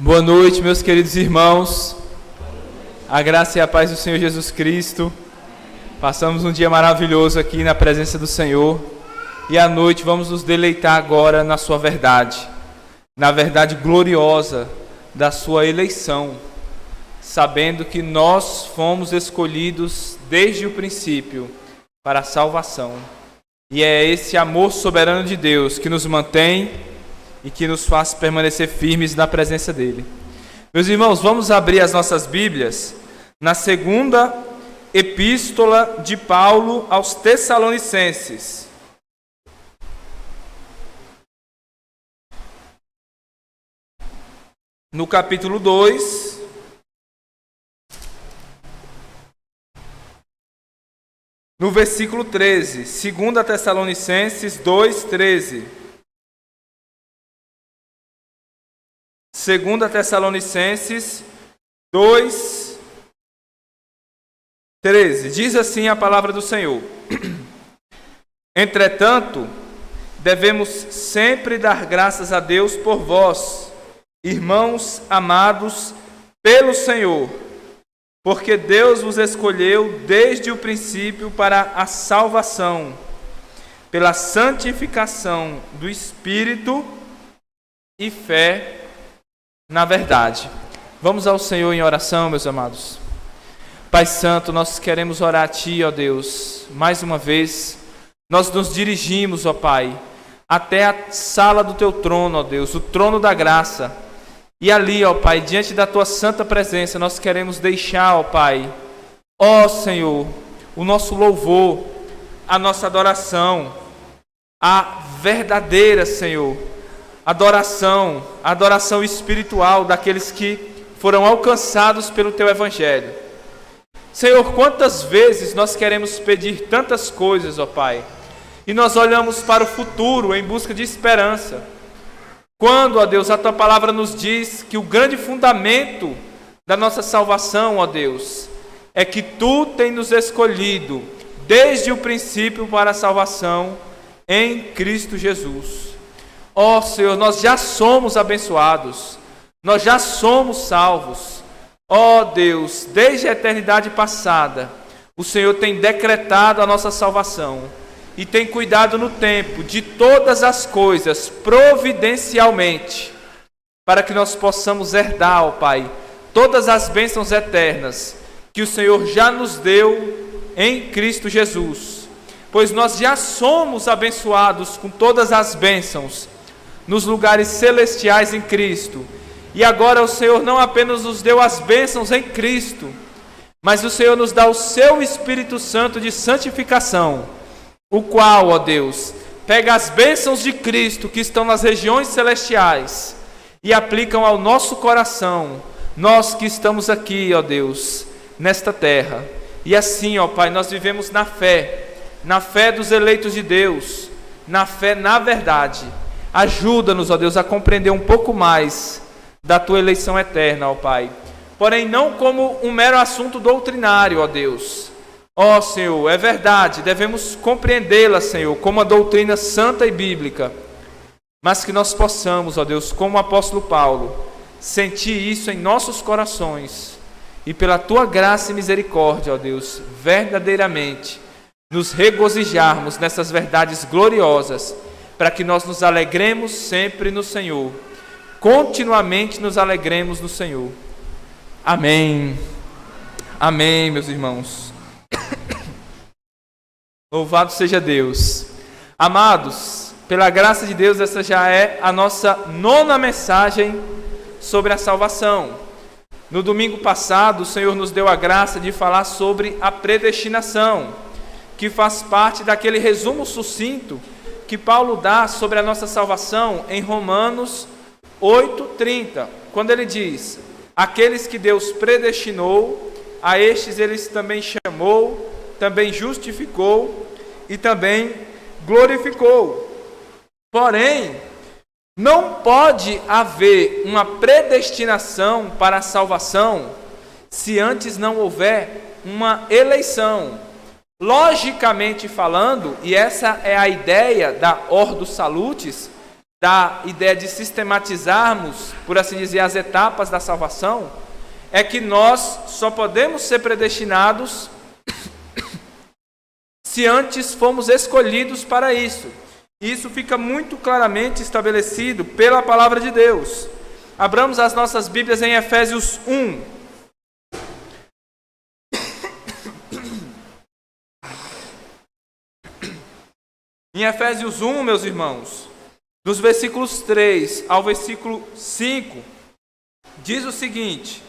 Boa noite, meus queridos irmãos. A graça e a paz do Senhor Jesus Cristo. Passamos um dia maravilhoso aqui na presença do Senhor. E à noite vamos nos deleitar agora na sua verdade. Na verdade gloriosa da sua eleição. Sabendo que nós fomos escolhidos desde o princípio para a salvação. E é esse amor soberano de Deus que nos mantém e que nos faz permanecer firmes na presença dele. Meus irmãos, vamos abrir as nossas Bíblias na segunda epístola de Paulo aos Tessalonicenses. No capítulo 2, no versículo 13, 2 Tessalonicenses 2:13. 2 Tessalonicenses 2:13. Diz assim a palavra do Senhor: Entretanto, devemos sempre dar graças a Deus por vós, irmãos amados pelo Senhor, porque Deus vos escolheu desde o princípio para a salvação, pela santificação do Espírito e fé na verdade. Vamos ao Senhor em oração, meus amados. Pai Santo, nós queremos orar a Ti, ó Deus. Mais uma vez, nós nos dirigimos, ó Pai, até a sala do Teu trono, ó Deus, o trono da graça. E ali, ó Pai, diante da Tua santa presença, nós queremos deixar, ó Pai, ó Senhor, o nosso louvor, a nossa adoração, a verdadeira, Senhor, adoração espiritual daqueles que foram alcançados pelo Teu Evangelho. Senhor, quantas vezes nós queremos pedir tantas coisas, ó Pai, e nós olhamos para o futuro em busca de esperança. Quando, ó Deus, a Tua palavra nos diz que o grande fundamento da nossa salvação, ó Deus, é que Tu tem nos escolhido desde o princípio para a salvação em Cristo Jesus. Ó Senhor, nós já somos abençoados, nós já somos salvos. Ó Deus, desde a eternidade passada, o Senhor tem decretado a nossa salvação e tem cuidado no tempo de todas as coisas providencialmente, para que nós possamos herdar, ó Pai, todas as bênçãos eternas que o Senhor já nos deu em Cristo Jesus. Pois nós já somos abençoados com todas as bênçãos nos lugares celestiais em Cristo. E agora o Senhor não apenas nos deu as bênçãos em Cristo, mas o Senhor nos dá o Seu Espírito Santo de santificação, o qual, ó Deus, pega as bênçãos de Cristo que estão nas regiões celestiais e aplicam ao nosso coração, nós que estamos aqui, ó Deus, nesta terra. E assim, ó Pai, nós vivemos na fé dos eleitos de Deus, na fé na verdade. Ajuda-nos, ó Deus, a compreender um pouco mais da Tua eleição eterna, ó Pai. Porém, não como um mero assunto doutrinário, ó Deus. Ó Senhor, é verdade, devemos compreendê-la, Senhor, como uma doutrina santa e bíblica. Mas que nós possamos, ó Deus, como o apóstolo Paulo, sentir isso em nossos corações. E pela Tua graça e misericórdia, ó Deus, verdadeiramente nos regozijarmos nessas verdades gloriosas, para que nós nos alegremos sempre no Senhor, continuamente nos alegremos no Senhor. Amém. Amém, meus irmãos. Louvado seja Deus. Amados, pela graça de Deus, essa já é a nossa 9ª mensagem sobre a salvação. No domingo passado, o Senhor nos deu a graça de falar sobre a predestinação, que faz parte daquele resumo sucinto que Paulo dá sobre a nossa salvação em Romanos 8:30, quando ele diz: aqueles que Deus predestinou, a estes ele também chamou, também justificou e também glorificou. Porém, não pode haver uma predestinação para a salvação se antes não houver uma eleição. Logicamente falando, e essa é a ideia da Ordo Salutis, da ideia de sistematizarmos, por assim dizer, as etapas da salvação, é que nós só podemos ser predestinados se antes fomos escolhidos para isso. E isso fica muito claramente estabelecido pela palavra de Deus. Abramos as nossas Bíblias em Efésios 1. Em Efésios 1, meus irmãos, dos versículos 3 ao versículo 5, diz o seguinte: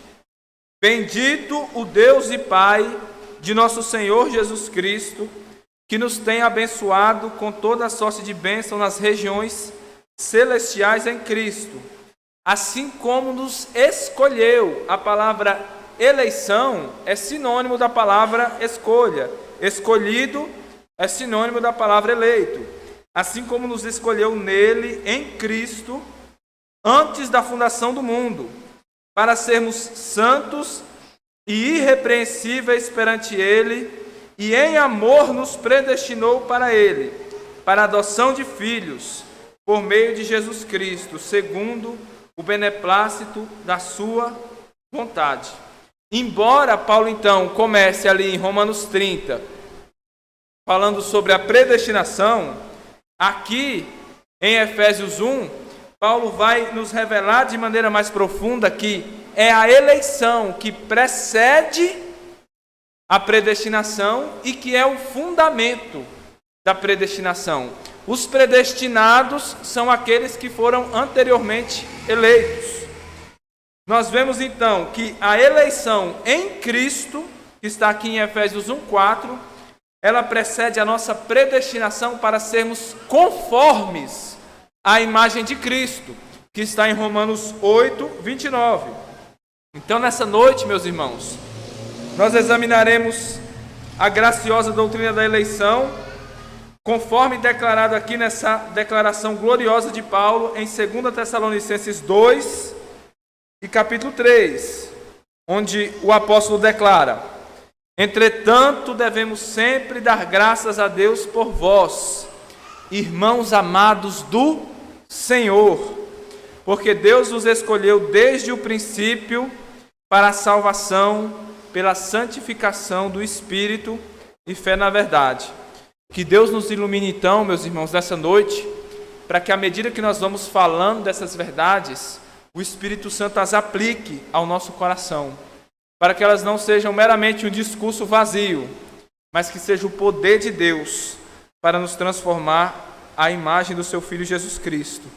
Bendito o Deus e Pai de nosso Senhor Jesus Cristo, que nos tem abençoado com toda a sorte de bênção nas regiões celestiais em Cristo, assim como nos escolheu. A palavra eleição é sinônimo da palavra escolha. Escolhido é sinônimo da palavra eleito. Assim como nos escolheu nele, em Cristo, antes da fundação do mundo, para sermos santos e irrepreensíveis perante ele, e em amor nos predestinou para ele, para a adoção de filhos, por meio de Jesus Cristo, segundo o beneplácito da sua vontade. Embora Paulo, então, comece ali em Romanos 30, falando sobre a predestinação, aqui em Efésios 1, Paulo vai nos revelar de maneira mais profunda que é a eleição que precede a predestinação e que é o fundamento da predestinação. Os predestinados são aqueles que foram anteriormente eleitos. Nós vemos então que a eleição em Cristo, que está aqui em Efésios 1:4, ela precede a nossa predestinação para sermos conformes à imagem de Cristo, que está em Romanos 8:29. Então, nessa noite, meus irmãos, nós examinaremos a graciosa doutrina da eleição, conforme declarado aqui nessa declaração gloriosa de Paulo em 2 Tessalonicenses 2 e capítulo 3, onde o apóstolo declara: Entretanto, devemos sempre dar graças a Deus por vós, irmãos amados do Senhor, porque Deus vos escolheu desde o princípio para a salvação, pela santificação do Espírito e fé na verdade. Que Deus nos ilumine então, meus irmãos, nessa noite, para que à medida que nós vamos falando dessas verdades, o Espírito Santo as aplique ao nosso coração, para que elas não sejam meramente um discurso vazio, mas que seja o poder de Deus para nos transformar à imagem do seu Filho Jesus Cristo.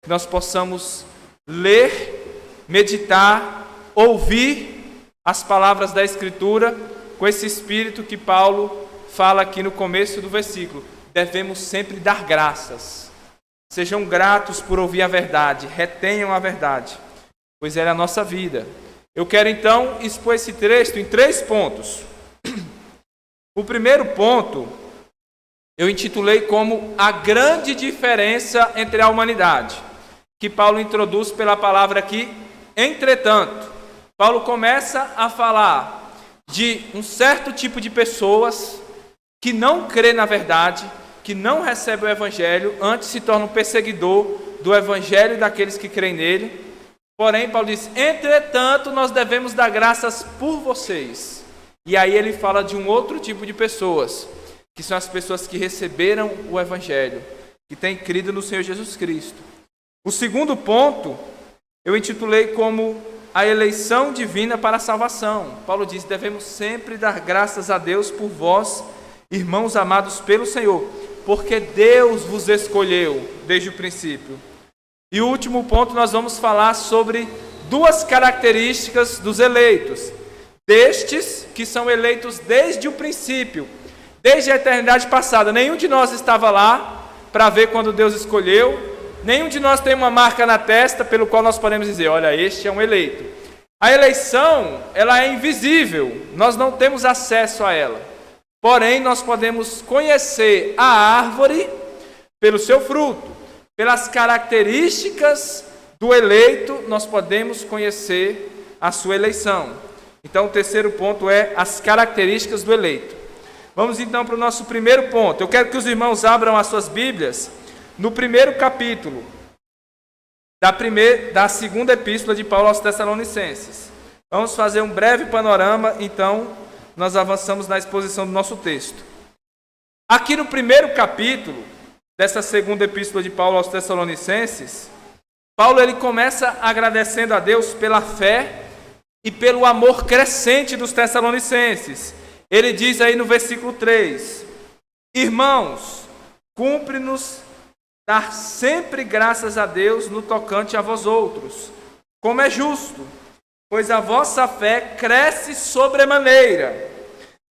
Que nós possamos ler, meditar, ouvir as palavras da Escritura com esse espírito que Paulo fala aqui no começo do versículo. Devemos sempre dar graças. Sejam gratos por ouvir a verdade, retenham a verdade, pois ela é a nossa vida. Eu quero então expor esse texto em 3 pontos. O primeiro ponto eu intitulei como a grande diferença entre a humanidade, que Paulo introduz pela palavra aqui, entretanto. Paulo começa a falar de um certo tipo de pessoas que não crê na verdade, que não recebe o Evangelho, antes se torna um perseguidor do Evangelho e daqueles que creem nele. Porém, Paulo diz, entretanto, nós devemos dar graças por vocês. E aí ele fala de um outro tipo de pessoas, que são as pessoas que receberam o Evangelho, que têm crido no Senhor Jesus Cristo. O segundo ponto, eu intitulei como a eleição divina para a salvação. Paulo diz, devemos sempre dar graças a Deus por vós, irmãos amados pelo Senhor, porque Deus vos escolheu desde o princípio. E o último ponto, nós vamos falar sobre 2 características dos eleitos. Destes que são eleitos desde o princípio, desde a eternidade passada. Nenhum de nós estava lá para ver quando Deus escolheu. Nenhum de nós tem uma marca na testa pelo qual nós podemos dizer, olha, este é um eleito. A eleição, ela é invisível, nós não temos acesso a ela. Porém, nós podemos conhecer a árvore pelo seu fruto. Pelas características do eleito, nós podemos conhecer a sua eleição. Então, o terceiro ponto é as características do eleito. Vamos então para o nosso primeiro ponto. Eu quero que os irmãos abram as suas Bíblias no primeiro capítulo da segunda epístola de Paulo aos Tessalonicenses. Vamos fazer um breve panorama, então nós avançamos na exposição do nosso texto. Aqui no primeiro capítulo dessa segunda epístola de Paulo aos Tessalonicenses, Paulo ele começa agradecendo a Deus pela fé e pelo amor crescente dos Tessalonicenses. Ele diz aí no versículo 3: Irmãos, cumpre-nos dar sempre graças a Deus no tocante a vós outros, como é justo, pois a vossa fé cresce sobremaneira,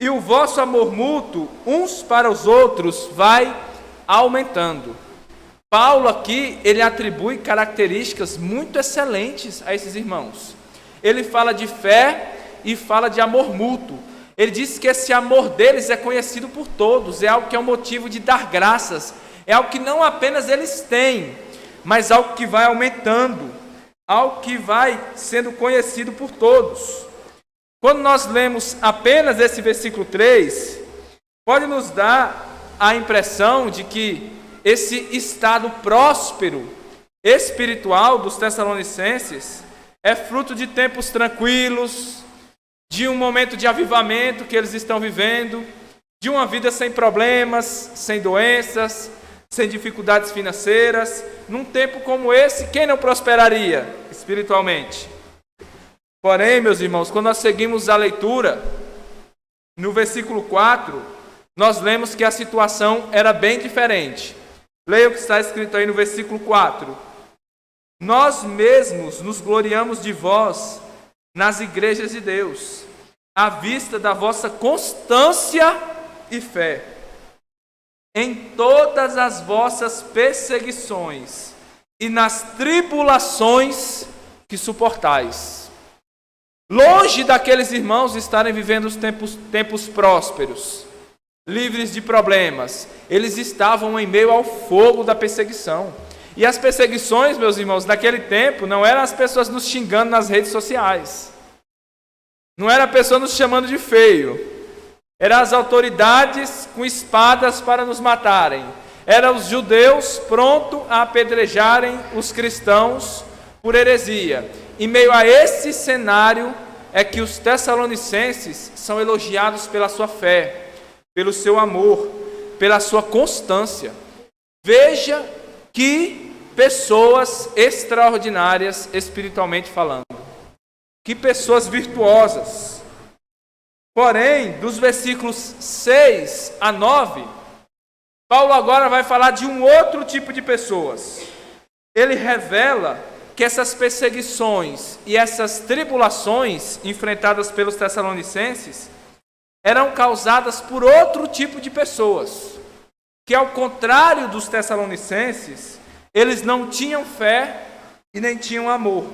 e o vosso amor mútuo uns para os outros vai aumentando. Paulo aqui, ele atribui características muito excelentes a esses irmãos. Ele fala de fé e fala de amor mútuo. Ele diz que esse amor deles é conhecido por todos, é algo que é um motivo de dar graças, é algo que não apenas eles têm, mas algo que vai aumentando, algo que vai sendo conhecido por todos. Quando nós lemos apenas esse versículo 3, pode nos dar a impressão de que esse estado próspero espiritual dos Tessalonicenses é fruto de tempos tranquilos, de um momento de avivamento que eles estão vivendo, de uma vida sem problemas, sem doenças, sem dificuldades financeiras. Num tempo como esse, quem não prosperaria espiritualmente? Porém, meus irmãos, quando nós seguimos a leitura, no versículo 4, nós lemos que a situação era bem diferente. Leia o que está escrito aí no versículo 4. Nós mesmos nos gloriamos de vós nas igrejas de Deus, à vista da vossa constância e fé, em todas as vossas perseguições e nas tribulações que suportais. Longe daqueles irmãos estarem vivendo os tempos prósperos, livres de problemas, eles estavam em meio ao fogo da perseguição. E as perseguições, meus irmãos, naquele tempo, não eram as pessoas nos xingando nas redes sociais, não era a pessoa nos chamando de feio, eram as autoridades com espadas para nos matarem, eram os judeus prontos a apedrejarem os cristãos por heresia. Em meio a esse cenário é que os tessalonicenses são elogiados pela sua fé, pelo seu amor, pela sua constância. Veja que pessoas extraordinárias espiritualmente falando, que pessoas virtuosas. Porém, dos versículos 6 a 9, Paulo agora vai falar de um outro tipo de pessoas. Ele revela que essas perseguições e essas tribulações enfrentadas pelos tessalonicenses eram causadas por outro tipo de pessoas, que ao contrário dos tessalonicenses, eles não tinham fé e nem tinham amor,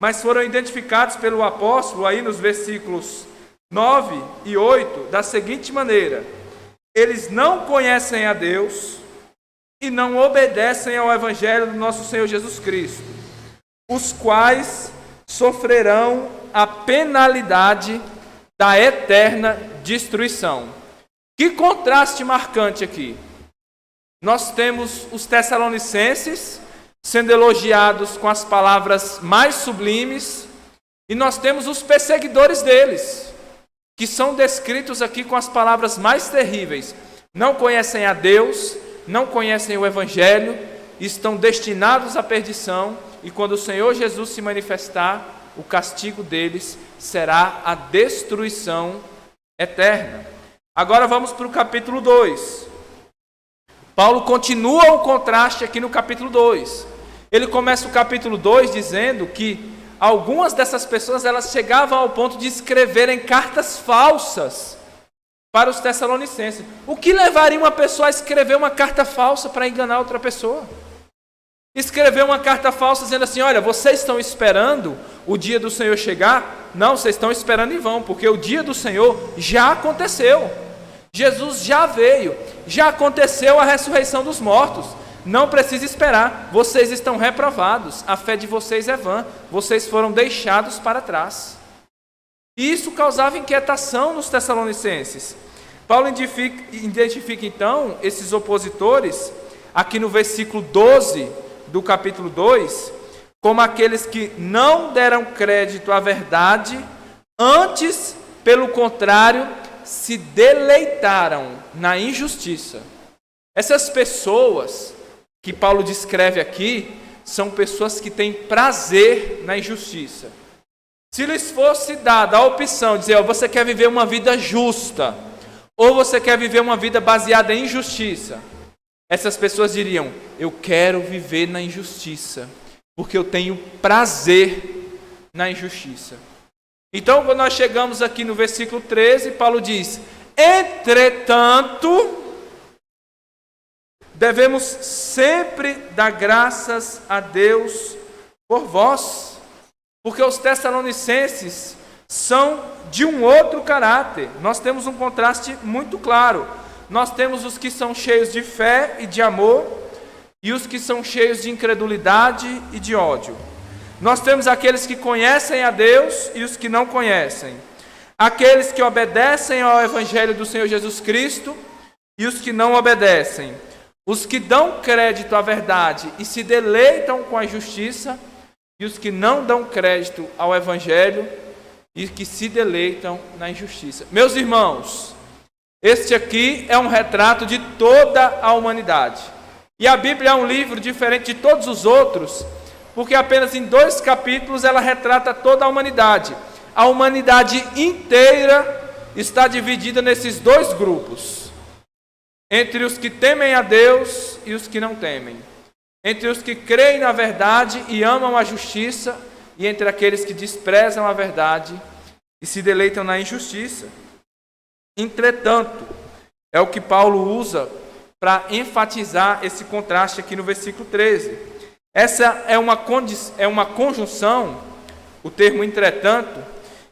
mas foram identificados pelo apóstolo aí nos versículos 9 e 8 da seguinte maneira: eles não conhecem a Deus e não obedecem ao evangelho do nosso Senhor Jesus Cristo, os quais sofrerão a penalidade da eterna destruição. Que contraste marcante aqui. Nós temos os tessalonicenses sendo elogiados com as palavras mais sublimes, e nós temos os perseguidores deles, que são descritos aqui com as palavras mais terríveis. Não conhecem a Deus, não conhecem o evangelho, estão destinados à perdição, e quando o Senhor Jesus se manifestar, o castigo deles será a destruição eterna. Agora vamos para o capítulo 2. Paulo continua o contraste aqui no capítulo 2. Ele começa o capítulo 2 dizendo que algumas dessas pessoas elas chegavam ao ponto de escreverem cartas falsas para os tessalonicenses. O que levaria uma pessoa a escrever uma carta falsa para enganar outra pessoa? Escrever uma carta falsa dizendo assim: olha, vocês estão esperando o dia do Senhor chegar? Não, vocês estão esperando em vão, porque o dia do Senhor já aconteceu. Jesus já veio, já aconteceu a ressurreição dos mortos. Não precisa esperar, vocês estão reprovados, a fé de vocês é vã, vocês foram deixados para trás. E isso causava inquietação nos tessalonicenses. Paulo identifica então esses opositores, aqui no versículo 12 do capítulo 2, como aqueles que não deram crédito à verdade, antes, pelo contrário, se deleitaram na injustiça. Essas pessoas que Paulo descreve aqui são pessoas que têm prazer na injustiça. Se lhes fosse dada a opção de dizer, você quer viver uma vida justa, ou você quer viver uma vida baseada em injustiça, essas pessoas diriam, eu quero viver na injustiça, porque eu tenho prazer na injustiça. Então, quando nós chegamos aqui no versículo 13, Paulo diz, entretanto, devemos sempre dar graças a Deus por vós, porque os tessalonicenses são de um outro caráter. Nós temos um contraste muito claro. Nós temos os que são cheios de fé e de amor, e os que são cheios de incredulidade e de ódio. Nós temos aqueles que conhecem a Deus e os que não conhecem. Aqueles que obedecem ao Evangelho do Senhor Jesus Cristo e os que não obedecem. Os que dão crédito à verdade e se deleitam com a justiça, e os que não dão crédito ao Evangelho e que se deleitam na injustiça. Meus irmãos, este aqui é um retrato de toda a humanidade. E a Bíblia é um livro diferente de todos os outros, porque apenas em 2 capítulos ela retrata toda a humanidade. A humanidade inteira está dividida nesses 2 grupos. Entre os que temem a Deus e os que não temem. Entre os que creem na verdade e amam a justiça, e entre aqueles que desprezam a verdade e se deleitam na injustiça. Entretanto, é o que Paulo usa para enfatizar esse contraste aqui no versículo 13. Essa é uma conjunção, o termo entretanto,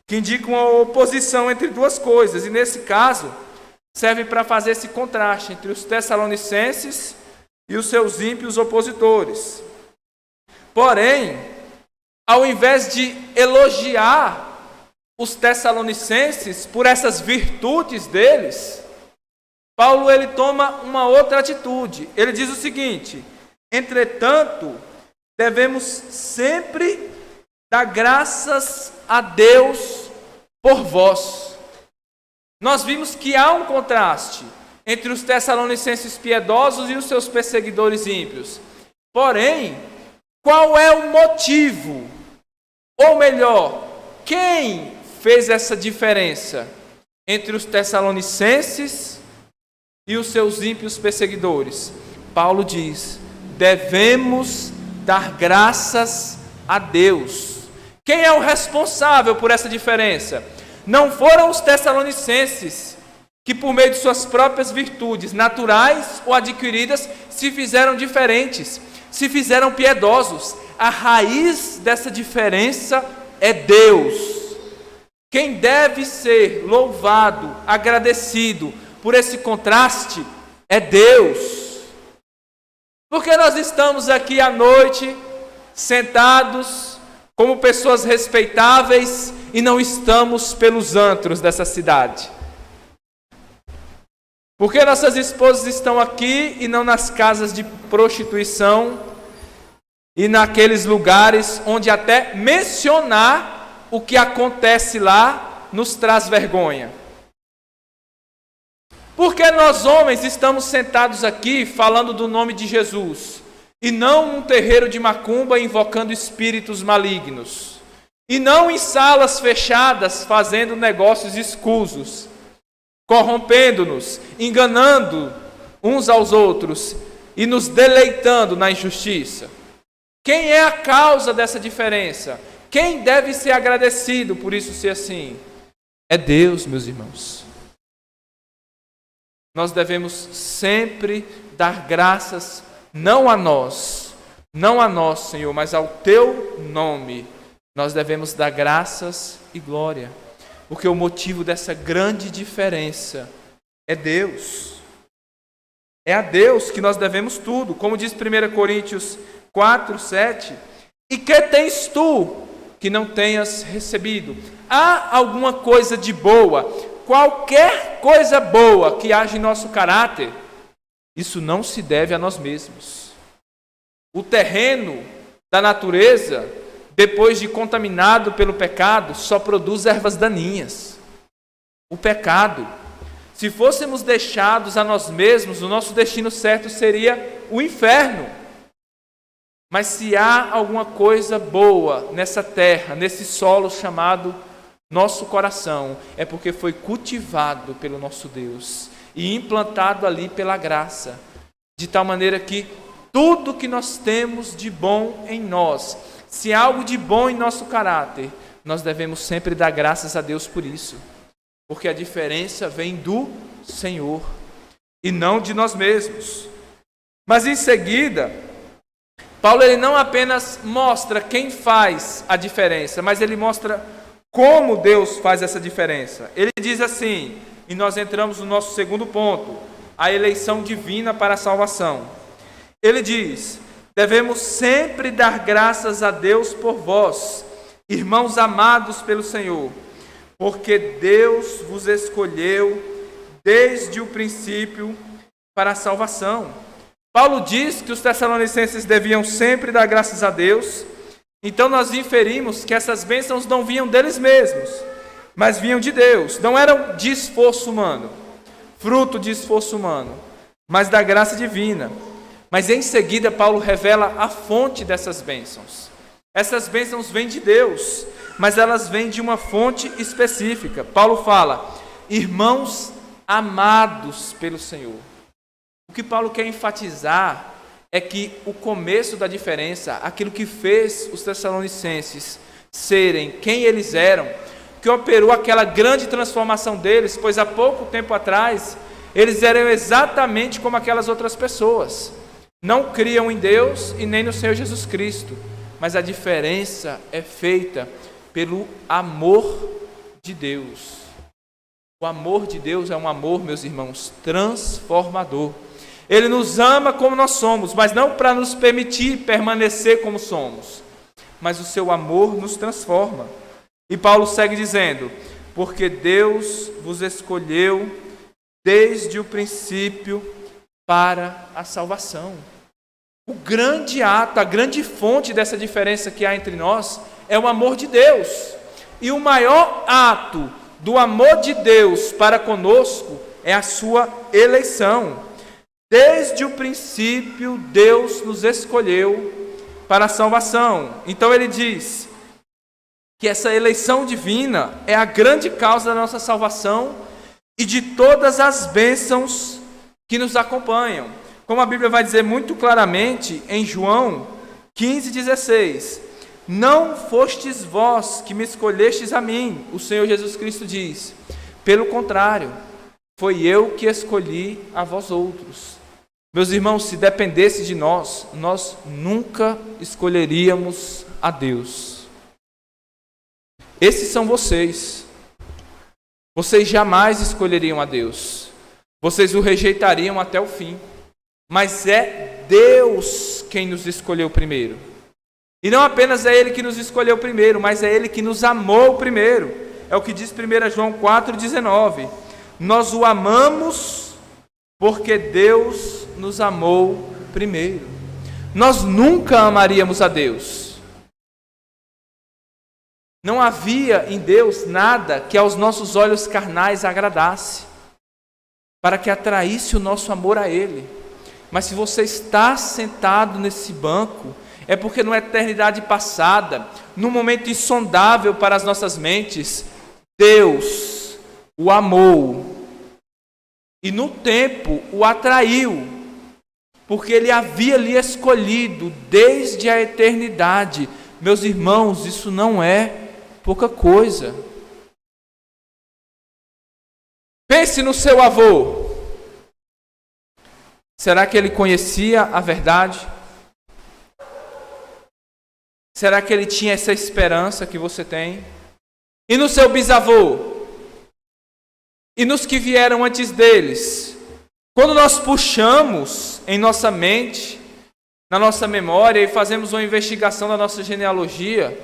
que indica uma oposição entre 2 coisas, e nesse caso, serve para fazer esse contraste entre os tessalonicenses e os seus ímpios opositores. Porém, ao invés de elogiar os tessalonicenses por essas virtudes deles, Paulo ele toma uma outra atitude. Ele diz o seguinte: entretanto, devemos sempre dar graças a Deus por vós. Nós vimos que há um contraste entre os tessalonicenses piedosos e os seus perseguidores ímpios. Porém, qual é o motivo? Ou melhor, quem fez essa diferença entre os tessalonicenses e os seus ímpios perseguidores? Paulo diz, devemos dar graças a Deus. Quem é o responsável por essa diferença? Não foram os tessalonicenses que, por meio de suas próprias virtudes, naturais ou adquiridas, se fizeram diferentes, se fizeram piedosos. A raiz dessa diferença é Deus. Quem deve ser louvado, agradecido por esse contraste é Deus. Porque nós estamos aqui à noite, sentados como pessoas respeitáveis e não estamos pelos antros dessa cidade. Porque nossas esposas estão aqui e não nas casas de prostituição e naqueles lugares onde até mencionar o que acontece lá nos traz vergonha. Porque nós homens estamos sentados aqui falando do nome de Jesus e não num terreiro de macumba invocando espíritos malignos e não em salas fechadas fazendo negócios escusos, corrompendo-nos, enganando uns aos outros e nos deleitando na injustiça. Quem é a causa dessa diferença? Quem deve ser agradecido por isso ser assim? É Deus, meus irmãos. Nós devemos sempre dar graças, não a nós, Senhor, mas ao Teu nome. Nós devemos dar graças e glória. Porque o motivo dessa grande diferença é Deus. É a Deus que nós devemos tudo. Como diz 1 Coríntios 4, 7. E que tens tu que não tenhas recebido? Há alguma coisa de boa, qualquer coisa boa que haja em nosso caráter, isso não se deve a nós mesmos. O terreno da natureza, depois de contaminado pelo pecado, só produz ervas daninhas. O pecado. Se fôssemos deixados a nós mesmos, o nosso destino certo seria o inferno. Mas se há alguma coisa boa nessa terra, nesse solo chamado nosso coração, é porque foi cultivado pelo nosso Deus e implantado ali pela graça, de tal maneira que tudo que nós temos de bom em nós, se há algo de bom em nosso caráter, nós devemos sempre dar graças a Deus por isso, porque a diferença vem do Senhor e não de nós mesmos. Mas em seguida, Paulo ele não apenas mostra quem faz a diferença, mas ele mostra como Deus faz essa diferença. Ele diz assim, e nós entramos no nosso segundo ponto, a eleição divina para a salvação. Ele diz: devemos sempre dar graças a Deus por vós, irmãos amados pelo Senhor, porque Deus vos escolheu desde o princípio para a salvação. Paulo diz que os tessalonicenses deviam sempre dar graças a Deus. Então nós inferimos que essas bênçãos não vinham deles mesmos, mas vinham de Deus. Não eram de esforço humano, fruto de esforço humano, mas da graça divina. Mas em seguida Paulo revela a fonte dessas bênçãos. Essas bênçãos vêm de Deus, mas elas vêm de uma fonte específica. Paulo fala, irmãos amados pelo Senhor. O que Paulo quer enfatizar é que o começo da diferença, aquilo que fez os tessalonicenses serem quem eles eram, que operou aquela grande transformação deles, pois há pouco tempo atrás, eles eram exatamente como aquelas outras pessoas. Não criam em Deus e nem no Senhor Jesus Cristo, mas a diferença é feita pelo amor de Deus. O amor de Deus é um amor, meus irmãos, transformador. Ele nos ama como nós somos, mas não para nos permitir permanecer como somos, mas o seu amor nos transforma. E Paulo segue dizendo, porque Deus vos escolheu desde o princípio para a salvação. O grande ato, a grande fonte dessa diferença que há entre nós é o amor de Deus. E o maior ato do amor de Deus para conosco é a sua eleição. Desde o princípio, Deus nos escolheu para a salvação. Então ele diz que essa eleição divina é a grande causa da nossa salvação e de todas as bênçãos que nos acompanham. Como a Bíblia vai dizer muito claramente em João 15,16: não fostes vós que me escolhestes a mim, o Senhor Jesus Cristo diz. Pelo contrário, foi eu que escolhi a vós outros. Meus irmãos, se dependesse de nós, nós nunca escolheríamos a Deus. Esses são vocês. Vocês jamais escolheriam a Deus. Vocês o rejeitariam até o fim. Mas é Deus quem nos escolheu primeiro. E não apenas é Ele que nos escolheu primeiro, mas é Ele que nos amou primeiro. É o que diz 1 João 4,19. Nós o amamos porque Deus nos amou primeiro. Nós nunca amaríamos a Deus. Não havia em Deus nada que aos nossos olhos carnais agradasse, para que atraísse o nosso amor a Ele. Mas se você está sentado nesse banco, é porque numa eternidade passada, num momento insondável para as nossas mentes, Deus o amou e no tempo o atraiu, porque Ele havia lhe escolhido desde a eternidade. Meus irmãos, isso não é pouca coisa. Pense no seu avô. Será que ele conhecia a verdade? Será que ele tinha essa esperança que você tem? E no seu bisavô? E nos que vieram antes deles? Quando nós puxamos em nossa mente, na nossa memória, e fazemos uma investigação da nossa genealogia,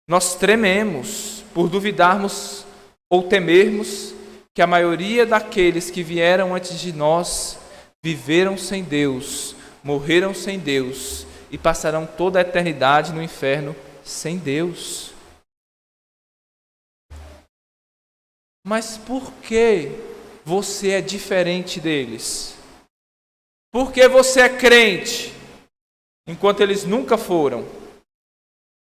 nós trememos por duvidarmos ou temermos que a maioria daqueles que vieram antes de nós viveram sem Deus, morreram sem Deus e passarão toda a eternidade no inferno sem Deus. Mas por que você é diferente deles? Por que você é crente, enquanto eles nunca foram?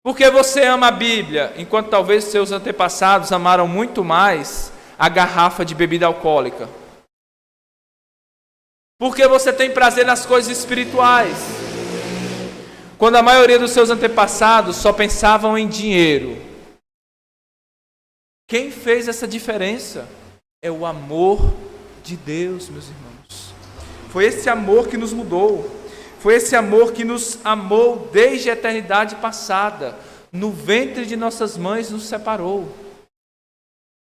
Por que você ama a Bíblia, enquanto talvez seus antepassados amaram muito mais a garrafa de bebida alcoólica? Por que você tem prazer nas coisas espirituais, quando a maioria dos seus antepassados só pensavam em dinheiro? Quem fez essa diferença? É o amor de Deus, meus irmãos. Foi esse amor que nos mudou. Foi esse amor que nos amou desde a eternidade passada. No ventre de nossas mães nos separou.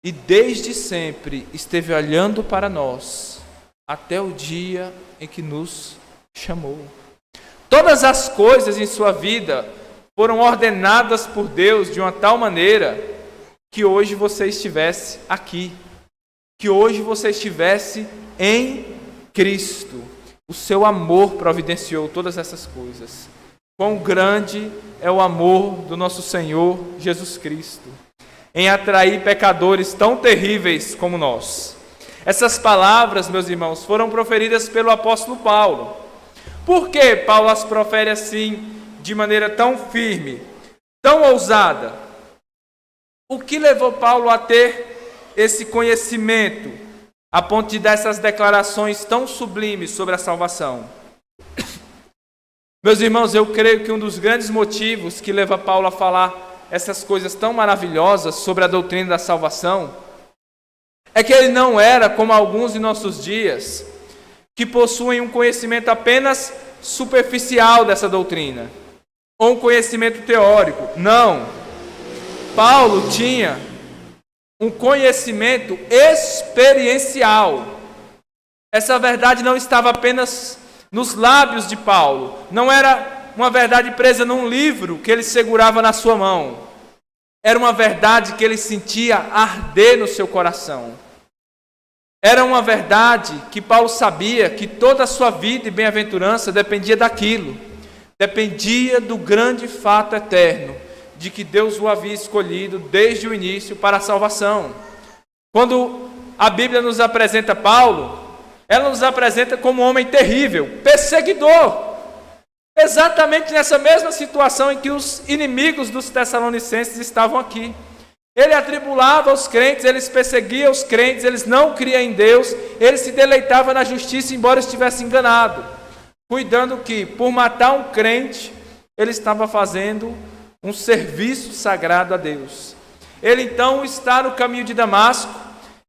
E desde sempre esteve olhando para nós, até o dia em que nos chamou. Todas as coisas em sua vida foram ordenadas por Deus de uma tal maneira que hoje você estivesse aqui, que hoje você estivesse em Cristo. O seu amor providenciou todas essas coisas. Quão grande é o amor do nosso Senhor Jesus Cristo em atrair pecadores tão terríveis como nós. Essas palavras, meus irmãos, foram proferidas pelo apóstolo Paulo. Por que Paulo as profere assim, de maneira tão firme, tão ousada? O que levou Paulo a ter esse conhecimento, a ponto de dar essas declarações tão sublimes sobre a salvação? Meus irmãos, eu creio que um dos grandes motivos que leva Paulo a falar essas coisas tão maravilhosas sobre a doutrina da salvação é que ele não era como alguns de nossos dias, que possuem um conhecimento apenas superficial dessa doutrina, ou um conhecimento teórico. Não. Paulo tinha um conhecimento experiencial. Essa verdade não estava apenas nos lábios de Paulo. Não era uma verdade presa num livro que ele segurava na sua mão. Era uma verdade que ele sentia arder no seu coração. Era uma verdade que Paulo sabia que toda a sua vida e bem-aventurança dependia daquilo. Dependia do grande fato eterno de que Deus o havia escolhido desde o início para a salvação. Quando a Bíblia nos apresenta Paulo, ela nos apresenta como um homem terrível, perseguidor. Exatamente nessa mesma situação em que os inimigos dos Tessalonicenses estavam aqui. Ele atribulava os crentes, ele perseguia os crentes, eles não criam em Deus, ele se deleitava na justiça, embora estivesse enganado, cuidando que, por matar um crente, ele estava fazendo um serviço sagrado a Deus. Ele então está no caminho de Damasco,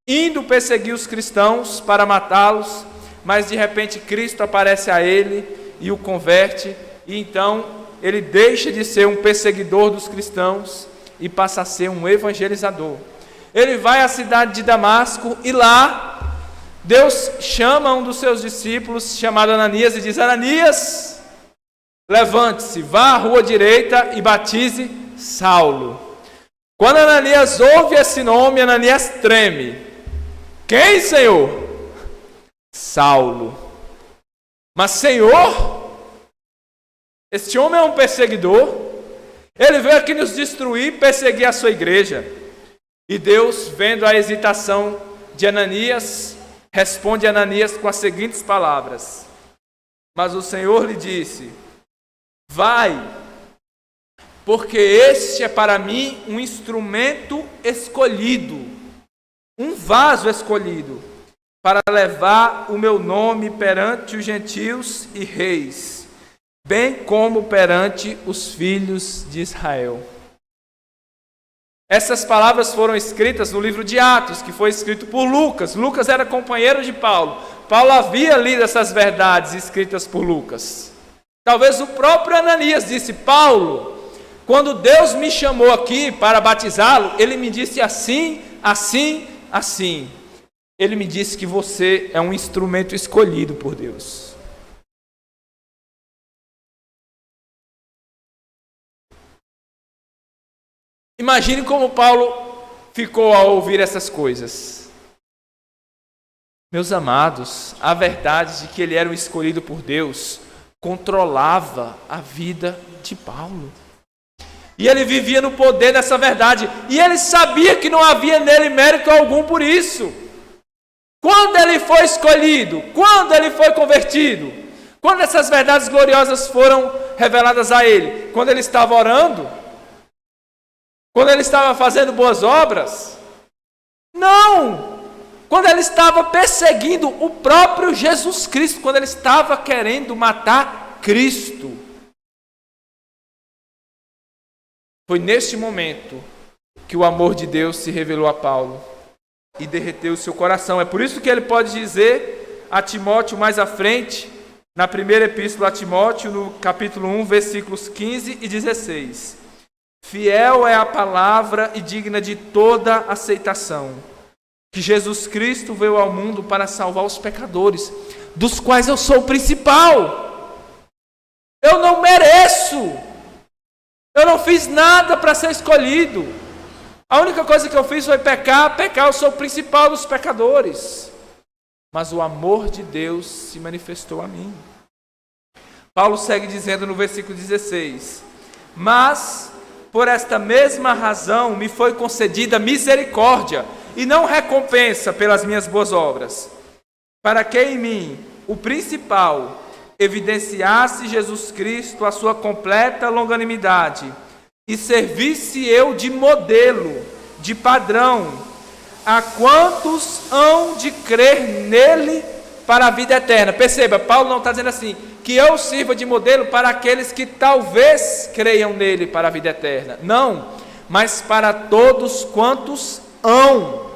indo perseguir os cristãos para matá-los, mas de repente Cristo aparece a ele e o converte, e então ele deixa de ser um perseguidor dos cristãos e passa a ser um evangelizador. Ele vai à cidade de Damasco e lá Deus chama um dos seus discípulos, chamado Ananias, e diz: Ananias, levante-se, vá à rua direita e batize Saulo. Quando Ananias ouve esse nome, Ananias treme. Quem, Senhor? Saulo. Mas, Senhor, este homem é um perseguidor. Ele veio aqui nos destruir, perseguir a sua igreja. E Deus, vendo a hesitação de Ananias, responde a Ananias com as seguintes palavras: mas o Senhor lhe disse: vai, porque este é para mim um instrumento escolhido, um vaso escolhido, para levar o meu nome perante os gentios e reis, bem como perante os filhos de Israel. Essas palavras foram escritas no livro de Atos, que foi escrito por Lucas. Lucas era companheiro de Paulo. Paulo havia lido essas verdades escritas por Lucas. Talvez o próprio Ananias disse: Paulo, quando Deus me chamou aqui para batizá-lo, ele me disse assim, assim, assim. Ele me disse que você é um instrumento escolhido por Deus. Imagine como Paulo ficou ao ouvir essas coisas. Meus amados, a verdade de que ele era o escolhido por Deus controlava a vida de Paulo. E ele vivia no poder dessa verdade. E ele sabia que não havia nele mérito algum por isso. Quando ele foi escolhido, quando ele foi convertido, quando essas verdades gloriosas foram reveladas a ele, quando ele estava orando, quando ele estava fazendo boas obras, não! Quando ele estava perseguindo o próprio Jesus Cristo, quando ele estava querendo matar Cristo. Foi neste momento que o amor de Deus se revelou a Paulo e derreteu o seu coração. É por isso que ele pode dizer a Timóteo mais à frente, na primeira epístola a Timóteo, no capítulo 1, versículos 15 e 16. Fiel é a palavra e digna de toda aceitação, que Jesus Cristo veio ao mundo para salvar os pecadores, dos quais eu sou o principal. Eu não mereço. Eu não fiz nada para ser escolhido. A única coisa que eu fiz foi pecar, eu sou o principal dos pecadores. Mas o amor de Deus se manifestou a mim. Paulo segue dizendo no versículo 16: mas, por esta mesma razão, me foi concedida misericórdia, e não recompensa pelas minhas boas obras, para que em mim, o principal, evidenciasse Jesus Cristo a sua completa longanimidade, e servisse eu de modelo, de padrão, a quantos hão de crer nele para a vida eterna. Perceba, Paulo não está dizendo assim, que eu sirva de modelo para aqueles que talvez creiam nele para a vida eterna. Não, mas para todos quantos hão.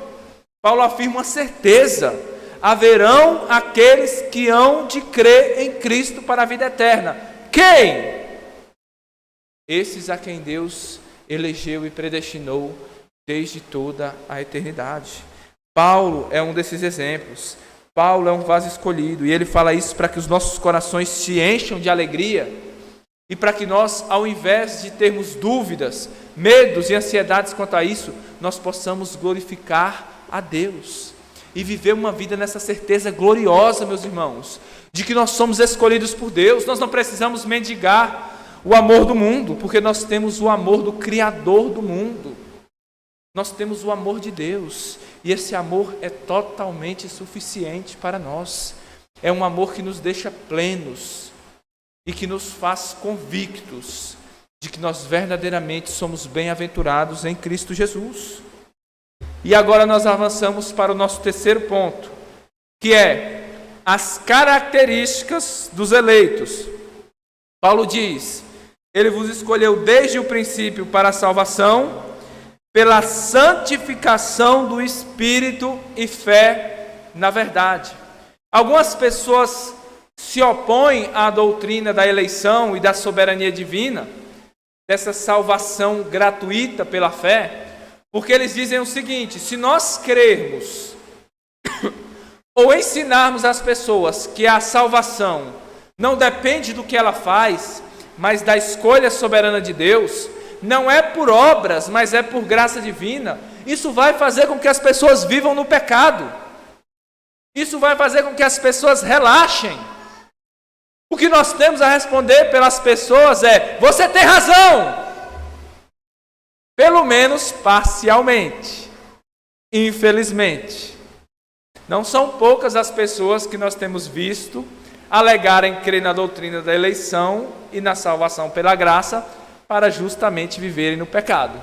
Paulo afirma uma certeza: haverão aqueles que hão de crer em Cristo para a vida eterna. Quem? Esses a quem Deus elegeu e predestinou desde toda a eternidade. Paulo é um desses exemplos. Paulo é um vaso escolhido, e ele fala isso para que os nossos corações se encham de alegria, e para que nós, ao invés de termos dúvidas, medos e ansiedades quanto a isso, nós possamos glorificar a Deus e viver uma vida nessa certeza gloriosa, meus irmãos, de que nós somos escolhidos por Deus. Nós não precisamos mendigar o amor do mundo, porque nós temos o amor do Criador do mundo. Nós temos o amor de Deus, e esse amor é totalmente suficiente para nós. É um amor que nos deixa plenos e que nos faz convictos de que nós verdadeiramente somos bem-aventurados em Cristo Jesus. E agora nós avançamos para o nosso terceiro ponto, que é as características dos eleitos. Paulo diz: ele vos escolheu desde o princípio para a salvação, pela santificação do Espírito e fé na verdade. Algumas pessoas se opõem à doutrina da eleição e da soberania divina, dessa salvação gratuita pela fé, porque eles dizem o seguinte: se nós crermos ou ensinarmos às pessoas que a salvação não depende do que ela faz, mas da escolha soberana de Deus, não é por obras, mas é por graça divina, isso vai fazer com que as pessoas vivam no pecado. Isso vai fazer com que as pessoas relaxem. O que nós temos a responder pelas pessoas é: você tem razão, pelo menos parcialmente. Infelizmente, não são poucas as pessoas que nós temos visto alegarem crer na doutrina da eleição e na salvação pela graça, para justamente viverem no pecado.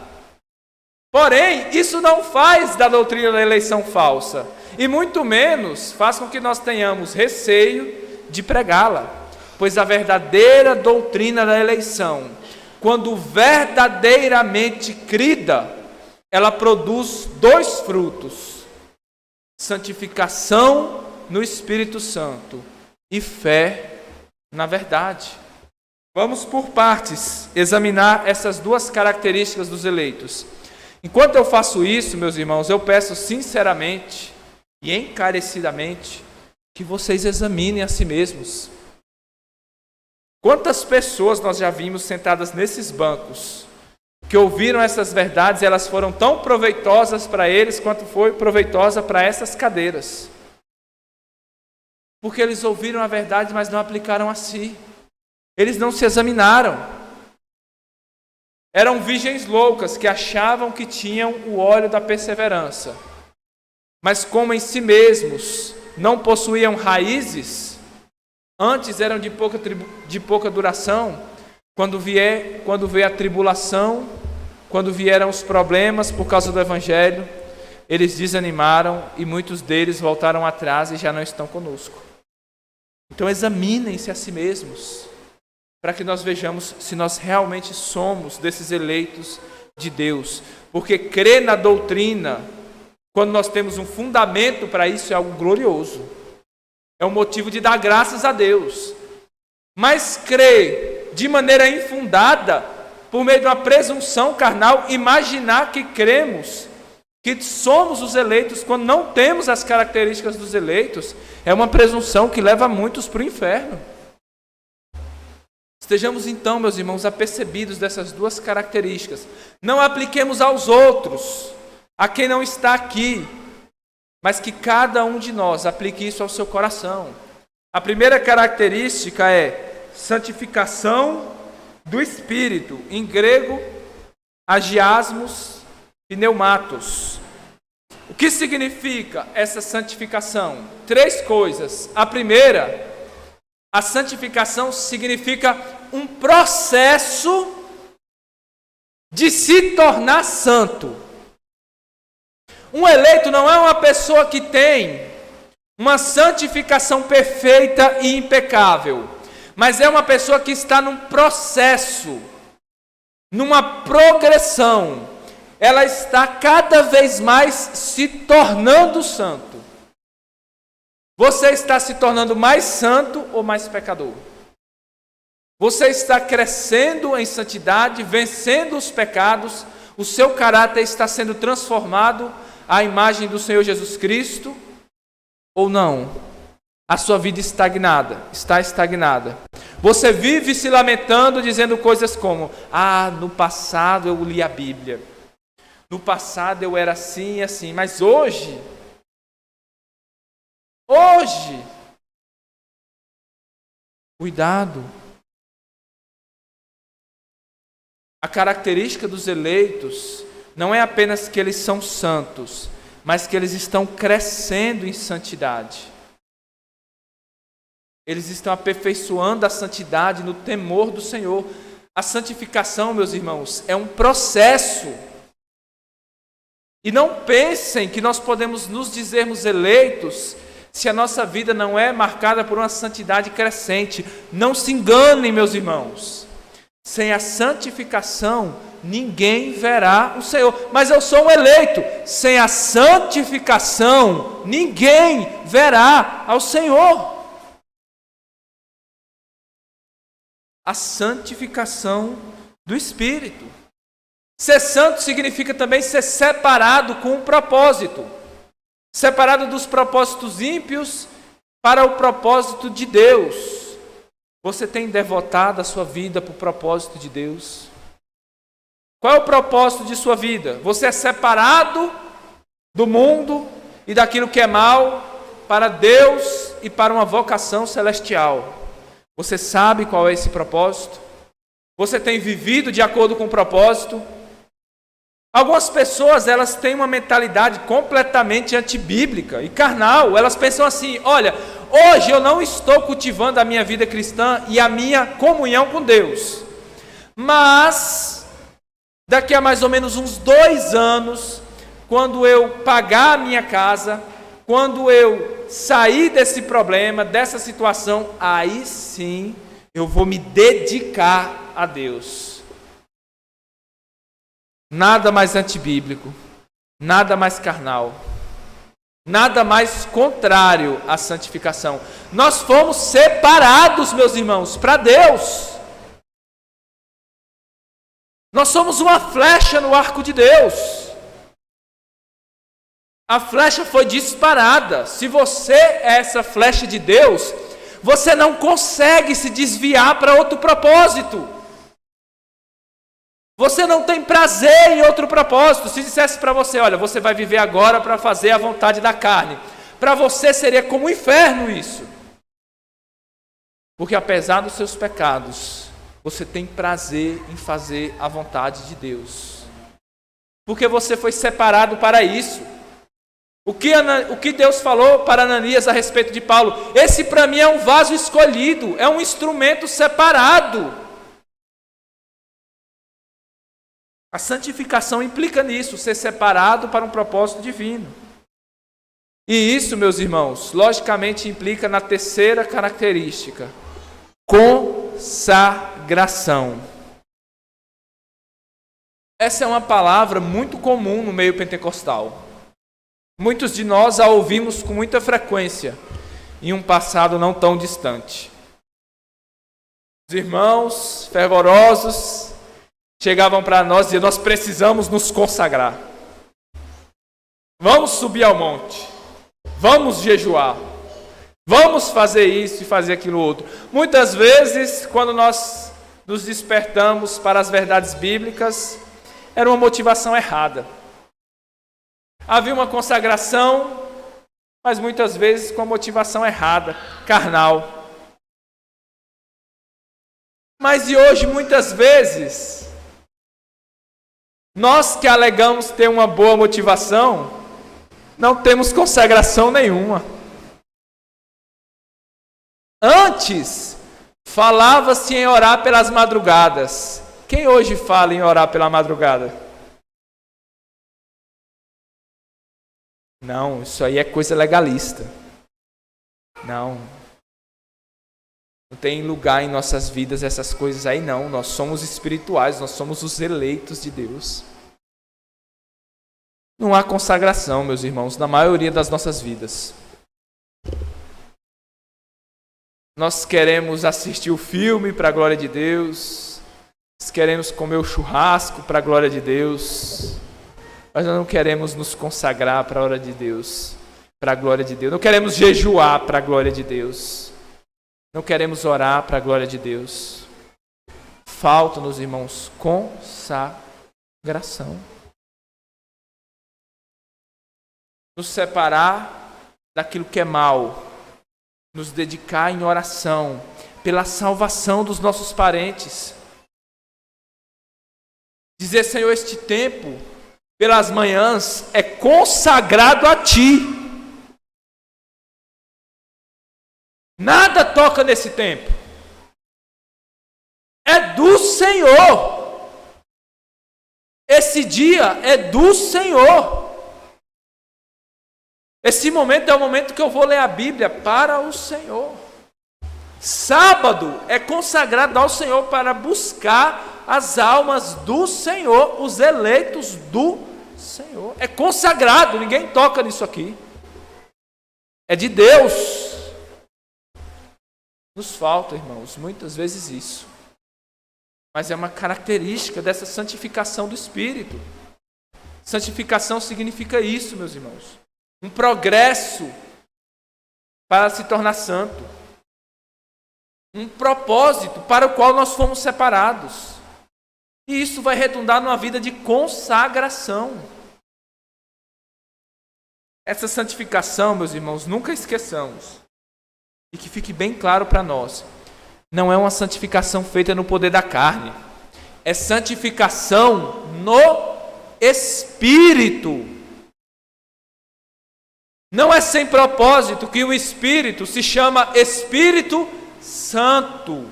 Porém, isso não faz da doutrina da eleição falsa, e muito menos faz com que nós tenhamos receio de pregá-la, pois a verdadeira doutrina da eleição, quando verdadeiramente crida, ela produz dois frutos: santificação no Espírito Santo e fé na verdade. Vamos por partes examinar essas duas características dos eleitos. Enquanto eu faço isso, meus irmãos, eu peço sinceramente e encarecidamente que vocês examinem a si mesmos. Quantas pessoas nós já vimos sentadas nesses bancos, que ouviram essas verdades e elas foram tão proveitosas para eles quanto foi proveitosa para essas cadeiras. Porque eles ouviram a verdade, mas não aplicaram a si. Eles não se examinaram. Eram virgens loucas que achavam que tinham o óleo da perseverança. Mas como em si mesmos não possuíam raízes, antes eram de pouca duração, quando veio a tribulação, quando vieram os problemas por causa do Evangelho, eles desanimaram e muitos deles voltaram atrás e já não estão conosco. Então examinem-se a si mesmos, para que nós vejamos se nós realmente somos desses eleitos de Deus. Porque crer na doutrina, quando nós temos um fundamento para isso, é algo glorioso. É um motivo de dar graças a Deus. Mas crer de maneira infundada, por meio de uma presunção carnal, imaginar que cremos, que somos os eleitos, quando não temos as características dos eleitos, é uma presunção que leva muitos para o inferno. Estejamos então, meus irmãos, apercebidos dessas duas características. Não apliquemos aos outros, a quem não está aqui, mas que cada um de nós aplique isso ao seu coração. A primeira característica é santificação do Espírito, em grego, agiasmos pneumatos. O que significa essa santificação? 3 coisas. A primeira, a santificação significa um processo de se tornar santo. Um eleito não é uma pessoa que tem uma santificação perfeita e impecável, mas é uma pessoa que está num processo, numa progressão. Ela está cada vez mais se tornando santo. Você está se tornando mais santo ou mais pecador? Você está crescendo em santidade, vencendo os pecados, o seu caráter está sendo transformado à imagem do Senhor Jesus Cristo, ou não? A sua vida está estagnada. Você vive se lamentando, dizendo coisas como: no passado eu li a Bíblia, no passado eu era assim e assim, mas hoje, cuidado. A característica dos eleitos não é apenas que eles são santos, mas que eles estão crescendo em santidade. Eles estão aperfeiçoando a santidade no temor do Senhor. A santificação, meus irmãos, é um processo. E não pensem que nós podemos nos dizermos eleitos se a nossa vida não é marcada por uma santidade crescente. Não se enganem, meus irmãos. Sem a santificação, ninguém verá o Senhor. Mas eu sou um eleito. Sem a santificação, ninguém verá ao Senhor. A santificação do Espírito. Ser santo significa também ser separado com um propósito. Separado dos propósitos ímpios para o propósito de Deus. Você tem devotado a sua vida para o propósito de Deus? Qual é o propósito de sua vida? Você é separado do mundo e daquilo que é mal para Deus e para uma vocação celestial. Você sabe qual é esse propósito? Você tem vivido de acordo com o propósito? Algumas pessoas, elas têm uma mentalidade completamente antibíblica e carnal. Elas pensam assim: olha, hoje eu não estou cultivando a minha vida cristã e a minha comunhão com Deus. Mas, daqui a mais ou menos uns 2 anos, quando eu pagar a minha casa, quando eu sair desse problema, dessa situação, aí sim eu vou me dedicar a Deus. Nada mais antibíblico, nada mais carnal, nada mais contrário à santificação. Nós fomos separados, meus irmãos, para Deus. Nós somos uma flecha no arco de Deus. A flecha foi disparada. Se você é essa flecha de Deus, você não consegue se desviar para outro propósito. Você não tem prazer em outro propósito. Se dissesse para você: olha, você vai viver agora para fazer a vontade da carne, para você seria como um inferno isso. Porque apesar dos seus pecados, você tem prazer em fazer a vontade de Deus. Porque você foi separado para isso. O que Deus falou para Ananias a respeito de Paulo? Esse para mim é um vaso escolhido, é um instrumento separado. A santificação implica nisso, ser separado para um propósito divino. E isso, meus irmãos, logicamente implica na terceira característica: consagração. Essa é uma palavra muito comum no meio pentecostal. Muitos de nós a ouvimos com muita frequência, em um passado não tão distante. Os irmãos fervorosos chegavam para nós e diziam: nós precisamos nos consagrar. Vamos subir ao monte. Vamos jejuar. Vamos fazer isso e fazer aquilo outro. Muitas vezes, quando nós nos despertamos para as verdades bíblicas, era uma motivação errada. Havia uma consagração, mas muitas vezes com a motivação errada, carnal. Mas e hoje, muitas vezes, nós que alegamos ter uma boa motivação, não temos consagração nenhuma. Antes, falava-se em orar pelas madrugadas. Quem hoje fala em orar pela madrugada? Não, isso aí é coisa legalista. Não tem lugar em nossas vidas essas coisas aí não. Nós somos espirituais, nós somos os eleitos de Deus. Não há consagração, meus irmãos, na maioria das nossas vidas. Nós queremos assistir o filme para a glória de Deus. Nós queremos comer o churrasco para a glória de Deus. Mas nós não queremos nos consagrar para a hora de Deus, para a glória de Deus. Não queremos jejuar para a glória de Deus. Não queremos orar para a glória de Deus. Falta-nos, irmãos, consagração. Nos separar daquilo que é mal. Nos dedicar em oração pela salvação dos nossos parentes. Dizer: Senhor, este tempo, pelas manhãs, é consagrado a Ti. Nada toca nesse tempo. É do Senhor. Esse dia é do Senhor. Esse momento é o momento que eu vou ler a Bíblia para o Senhor. Sábado é consagrado ao Senhor para buscar as almas do Senhor, os eleitos do Senhor. É consagrado, ninguém toca nisso aqui. É de Deus. Nos falta, irmãos, muitas vezes isso. Mas é uma característica dessa santificação do Espírito. Santificação significa isso, meus irmãos. Um progresso para se tornar santo. Um propósito para o qual nós fomos separados. E isso vai redundar numa vida de consagração. Essa santificação, meus irmãos, nunca esqueçamos. E que fique bem claro para nós. Não é uma santificação feita no poder da carne. É santificação no Espírito. Não é sem propósito que o Espírito se chama Espírito Santo.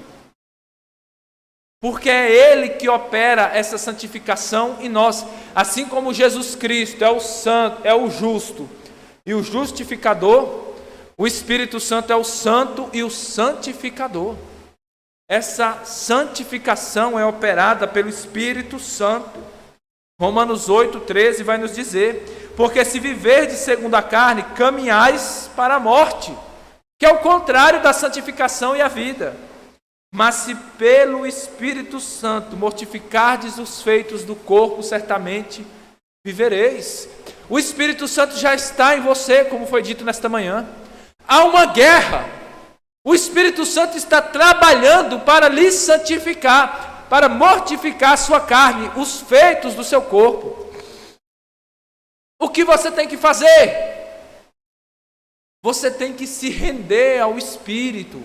Porque é Ele que opera essa santificação em nós. Assim como Jesus Cristo é o santo, é o justo e o justificador, o Espírito Santo é o santo e o santificador. Essa santificação é operada pelo Espírito Santo. Romanos 8,13 vai nos dizer: porque se viverdes segundo a carne, caminhais para a morte, que é o contrário da santificação e a vida. Mas se pelo Espírito Santo mortificardes os feitos do corpo, certamente vivereis. O Espírito Santo já está em você, como foi dito nesta manhã. Há uma guerra. O Espírito Santo está trabalhando para lhe santificar, para mortificar a sua carne, os feitos do seu corpo. O que você tem que fazer? Você tem que se render ao Espírito.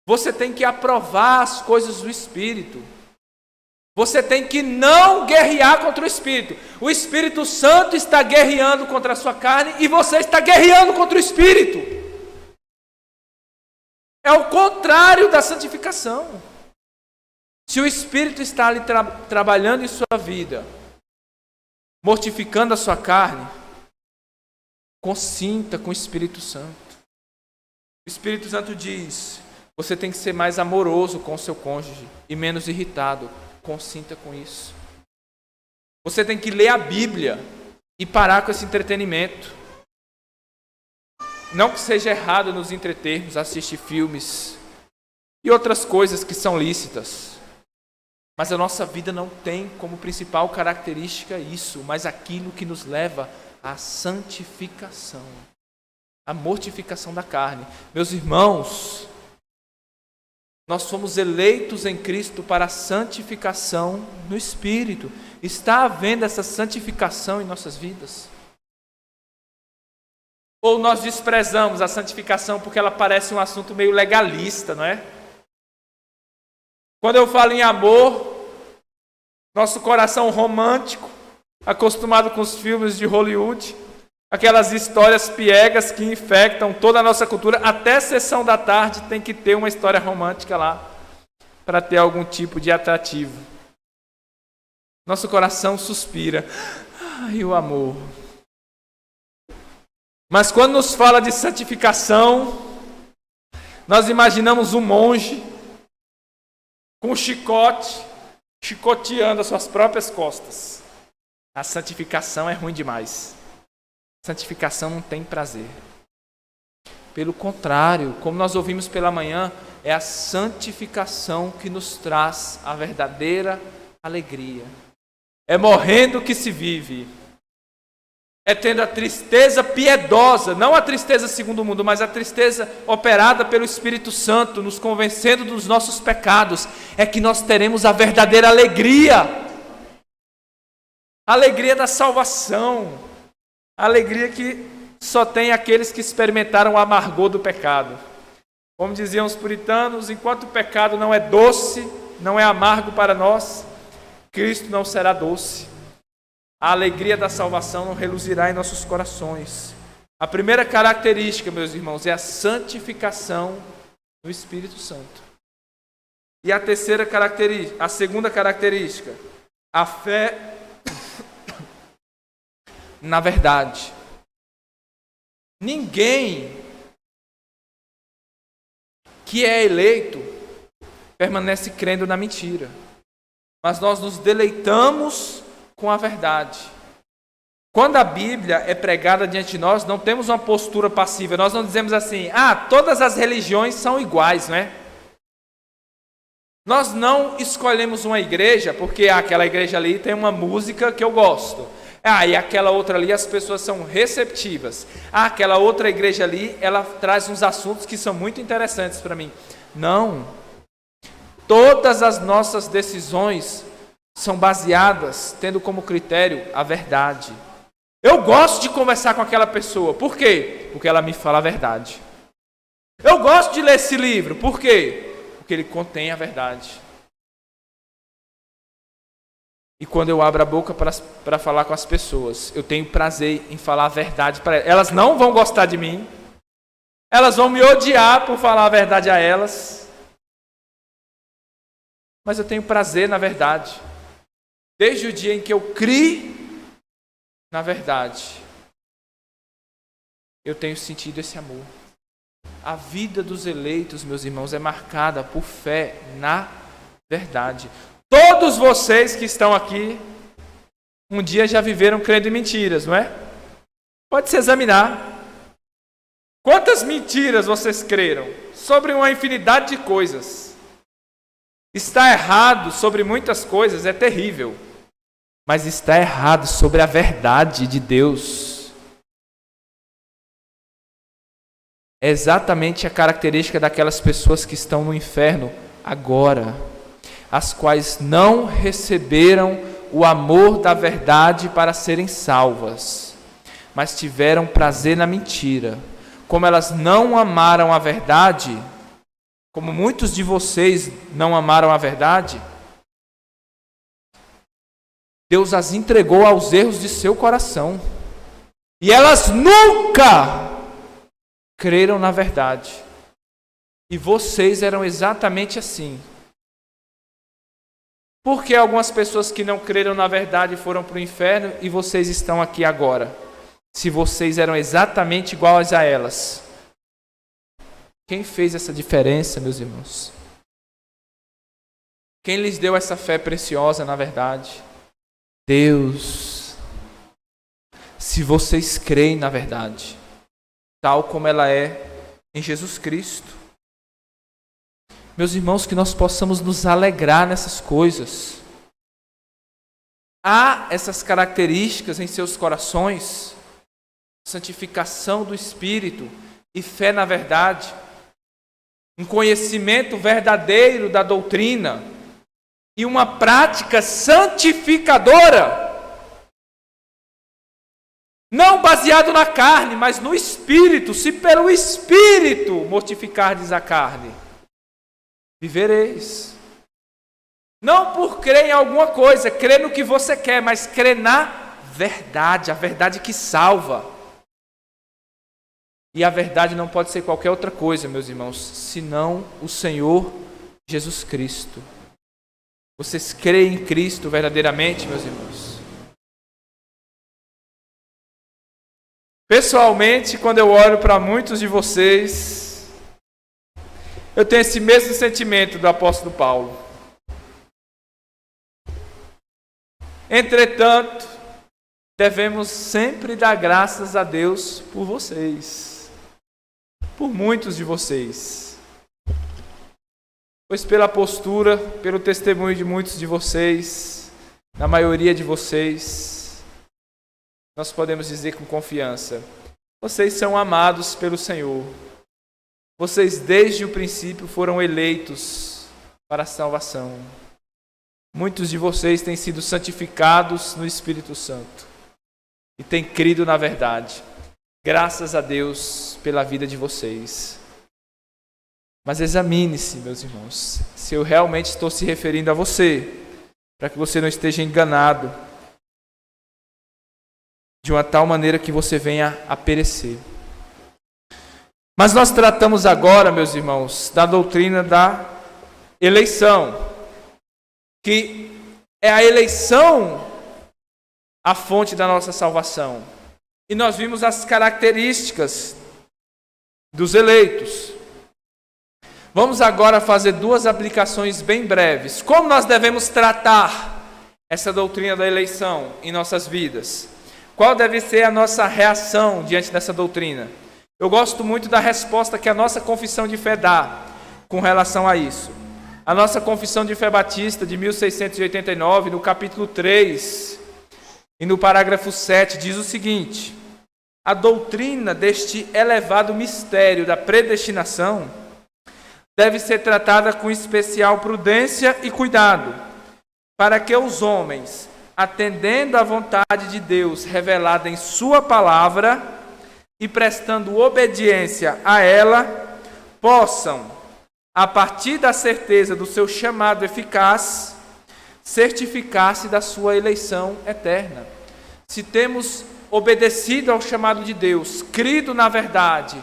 Você tem que aprovar as coisas do Espírito. Você tem que não guerrear contra o Espírito. O Espírito Santo está guerreando contra a sua carne e você está guerreando contra o Espírito. É o contrário da santificação. Se o Espírito está ali trabalhando em sua vida, mortificando a sua carne, consinta com o Espírito Santo. O Espírito Santo diz: você tem que ser mais amoroso com o seu cônjuge e menos irritado. Consinta com isso. Você tem que ler a Bíblia e parar com esse entretenimento. Não que seja errado nos entretermos, assistir filmes e outras coisas que são lícitas. Mas a nossa vida não tem como principal característica isso, mas aquilo que nos leva à santificação, à mortificação da carne. Meus irmãos, nós fomos eleitos em Cristo para a santificação no Espírito. Está havendo essa santificação em nossas vidas? Ou nós desprezamos a santificação porque ela parece um assunto meio legalista, não é? Quando eu falo em amor, nosso coração romântico, acostumado com os filmes de Hollywood, aquelas histórias piegas que infectam toda a nossa cultura, até sessão da tarde tem que ter uma história romântica lá, para ter algum tipo de atrativo. Nosso coração suspira, ai, o amor. Mas quando nos fala de santificação, nós imaginamos um monge com um chicote, chicoteando as suas próprias costas. A santificação é ruim demais. Santificação não tem prazer. Pelo contrário, como nós ouvimos pela manhã, é a santificação que nos traz a verdadeira alegria. É morrendo que se vive. É tendo a tristeza piedosa, não a tristeza segundo o mundo, mas a tristeza operada pelo Espírito Santo, nos convencendo dos nossos pecados, é que nós teremos a verdadeira alegria. A alegria da salvação. A alegria que só tem aqueles que experimentaram o amargor do pecado. Como diziam os puritanos, enquanto o pecado não é doce, não é amargo para nós, Cristo não será doce. A alegria da salvação não reluzirá em nossos corações. A primeira característica, meus irmãos, é a santificação do Espírito Santo. E a segunda característica, a fé na verdade. Ninguém que é eleito permanece crendo na mentira, mas nós nos deleitamos com a verdade. Quando a Bíblia é pregada diante de nós, não temos uma postura passiva. Nós não dizemos assim: todas as religiões são iguais, não é? Nós não escolhemos uma igreja porque aquela igreja ali tem uma música que eu gosto. E aquela outra ali as pessoas são receptivas. Aquela outra igreja ali, ela traz uns assuntos que são muito interessantes para mim. Não. Todas as nossas decisões são baseadas, tendo como critério a verdade. Eu gosto de conversar com aquela pessoa. Por quê? Porque ela me fala a verdade. Eu gosto de ler esse livro. Por quê? Porque ele contém a verdade. E quando eu abro a boca para falar com as pessoas, eu tenho prazer em falar a verdade para elas. Elas não vão gostar de mim. Elas vão me odiar por falar a verdade a elas. Mas eu tenho prazer na verdade. Desde o dia em que eu criei na verdade, eu tenho sentido esse amor. A vida dos eleitos, meus irmãos, é marcada por fé na verdade. Todos vocês que estão aqui, um dia já viveram crendo em mentiras, não é? Pode se examinar. Quantas mentiras vocês creram? Sobre uma infinidade de coisas. Está errado sobre muitas coisas, é terrível. Mas está errado sobre a verdade de Deus. É exatamente a característica daquelas pessoas que estão no inferno agora, as quais não receberam o amor da verdade para serem salvas, mas tiveram prazer na mentira. Como elas não amaram a verdade, como muitos de vocês não amaram a verdade, Deus as entregou aos erros de seu coração. E elas nunca creram na verdade. E vocês eram exatamente assim. Por que algumas pessoas que não creram na verdade foram para o inferno e vocês estão aqui agora? Se vocês eram exatamente iguais a elas. Quem fez essa diferença, meus irmãos? Quem lhes deu essa fé preciosa, na verdade? Deus. Se vocês creem na verdade, tal como ela é em Jesus Cristo. Meus irmãos, que nós possamos nos alegrar nessas coisas. Há essas características em seus corações, santificação do Espírito e fé na verdade, um conhecimento verdadeiro da doutrina e uma prática santificadora, não baseado na carne, mas no Espírito. Se pelo Espírito mortificardes a carne, vivereis. Não por crer em alguma coisa, crer no que você quer, mas crer na verdade, a verdade que salva. E a verdade não pode ser qualquer outra coisa, meus irmãos, senão o Senhor Jesus Cristo. Vocês creem em Cristo verdadeiramente, meus irmãos? Pessoalmente, quando eu olho para muitos de vocês, eu tenho esse mesmo sentimento do apóstolo Paulo. Entretanto, devemos sempre dar graças a Deus por vocês. Por muitos de vocês. Pois pela postura, pelo testemunho de muitos de vocês, na maioria de vocês, nós podemos dizer com confiança: vocês são amados pelo Senhor. Vocês desde o princípio foram eleitos para a salvação. Muitos de vocês têm sido santificados no Espírito Santo e têm crido na verdade. Graças a Deus pela vida de vocês. Mas examine-se, meus irmãos, se eu realmente estou se referindo a você, para que você não esteja enganado de uma tal maneira que você venha a perecer. Mas nós tratamos agora, meus irmãos, da doutrina da eleição, que é a eleição a fonte da nossa salvação. E nós vimos as características dos eleitos. Vamos agora fazer duas aplicações bem breves. Como nós devemos tratar essa doutrina da eleição em nossas vidas? Qual deve ser a nossa reação diante dessa doutrina? Eu gosto muito da resposta que a nossa confissão de fé dá com relação a isso. A nossa confissão de fé batista de 1689, no capítulo 3, e no parágrafo 7, diz o seguinte: a doutrina deste elevado mistério da predestinação deve ser tratada com especial prudência e cuidado, para que os homens, atendendo à vontade de Deus revelada em sua palavra e prestando obediência a ela, possam, a partir da certeza do seu chamado eficaz, certificar-se da sua eleição eterna. Se temos obedecido ao chamado de Deus, crido na verdade,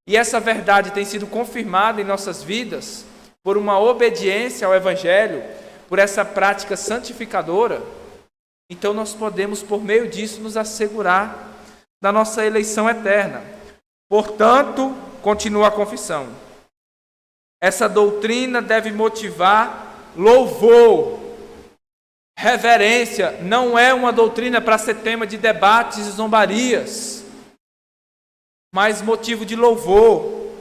e essa verdade tem sido confirmada em nossas vidas por uma obediência ao Evangelho, por essa prática santificadora, então nós podemos, por meio disso, nos assegurar da nossa eleição eterna. Portanto, continua a confissão, essa doutrina deve motivar louvor, reverência. Não é uma doutrina para ser tema de debates e zombarias, mas motivo de louvor,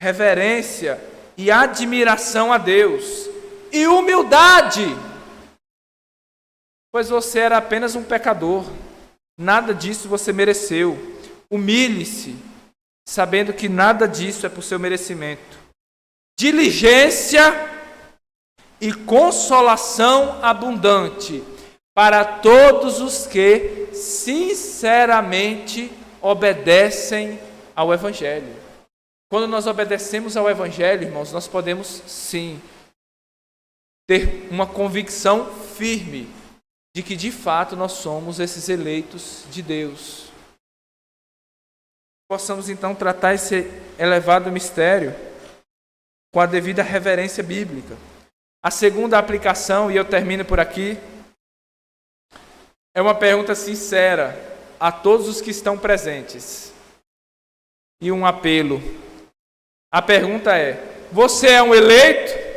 reverência e admiração a Deus e humildade, pois você era apenas um pecador, nada disso você mereceu. Humilhe-se, sabendo que nada disso é por seu merecimento. Diligência e consolação abundante para todos os que sinceramente obedecem ao Evangelho. Quando nós obedecemos ao Evangelho, irmãos, nós podemos sim ter uma convicção firme de que de fato nós somos esses eleitos de Deus. Possamos então tratar esse elevado mistério com a devida reverência bíblica. A segunda aplicação, e eu termino por aqui, é uma pergunta sincera a todos os que estão presentes e um apelo. A pergunta é: você é um eleito?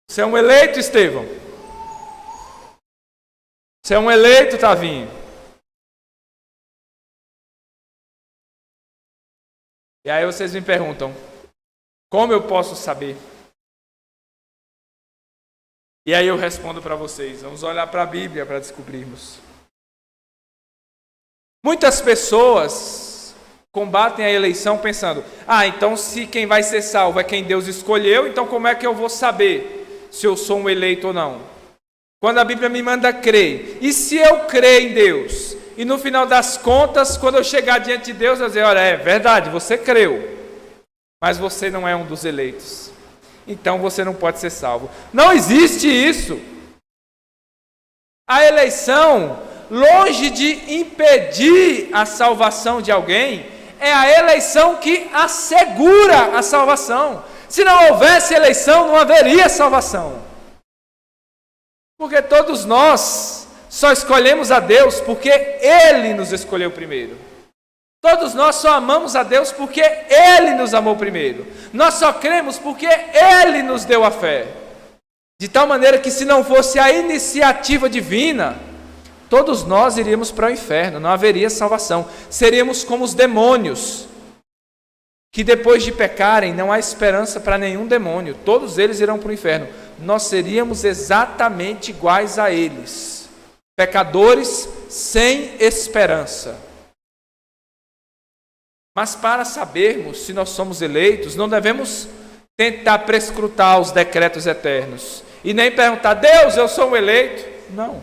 Você é um eleito, Estevão? Você é um eleito, Tavinho? E aí vocês me perguntam: como eu posso saber? E aí eu respondo para vocês. Vamos olhar para a Bíblia para descobrirmos. Muitas pessoas combatem a eleição pensando: então se quem vai ser salvo é quem Deus escolheu, então como é que eu vou saber se eu sou um eleito ou não? Quando a Bíblia me manda crer, e se eu crer em Deus, e no final das contas, quando eu chegar diante de Deus, eu vou dizer: olha, é verdade, você creu, mas você não é um dos eleitos, então você não pode ser salvo. Não existe isso. A eleição, longe de impedir a salvação de alguém, é a eleição que assegura a salvação. Se não houvesse eleição, não haveria salvação. Porque todos nós só escolhemos a Deus porque Ele nos escolheu primeiro. Todos nós só amamos a Deus porque Ele nos amou primeiro. Nós só cremos porque Ele nos deu a fé. De tal maneira que se não fosse a iniciativa divina, todos nós iríamos para o inferno, não haveria salvação. Seríamos como os demônios, que depois de pecarem não há esperança para nenhum demônio. Todos eles irão para o inferno. Nós seríamos exatamente iguais a eles. Pecadores sem esperança. Mas para sabermos se nós somos eleitos, não devemos tentar prescrutar os decretos eternos. E nem perguntar: Deus, eu sou um eleito? Não.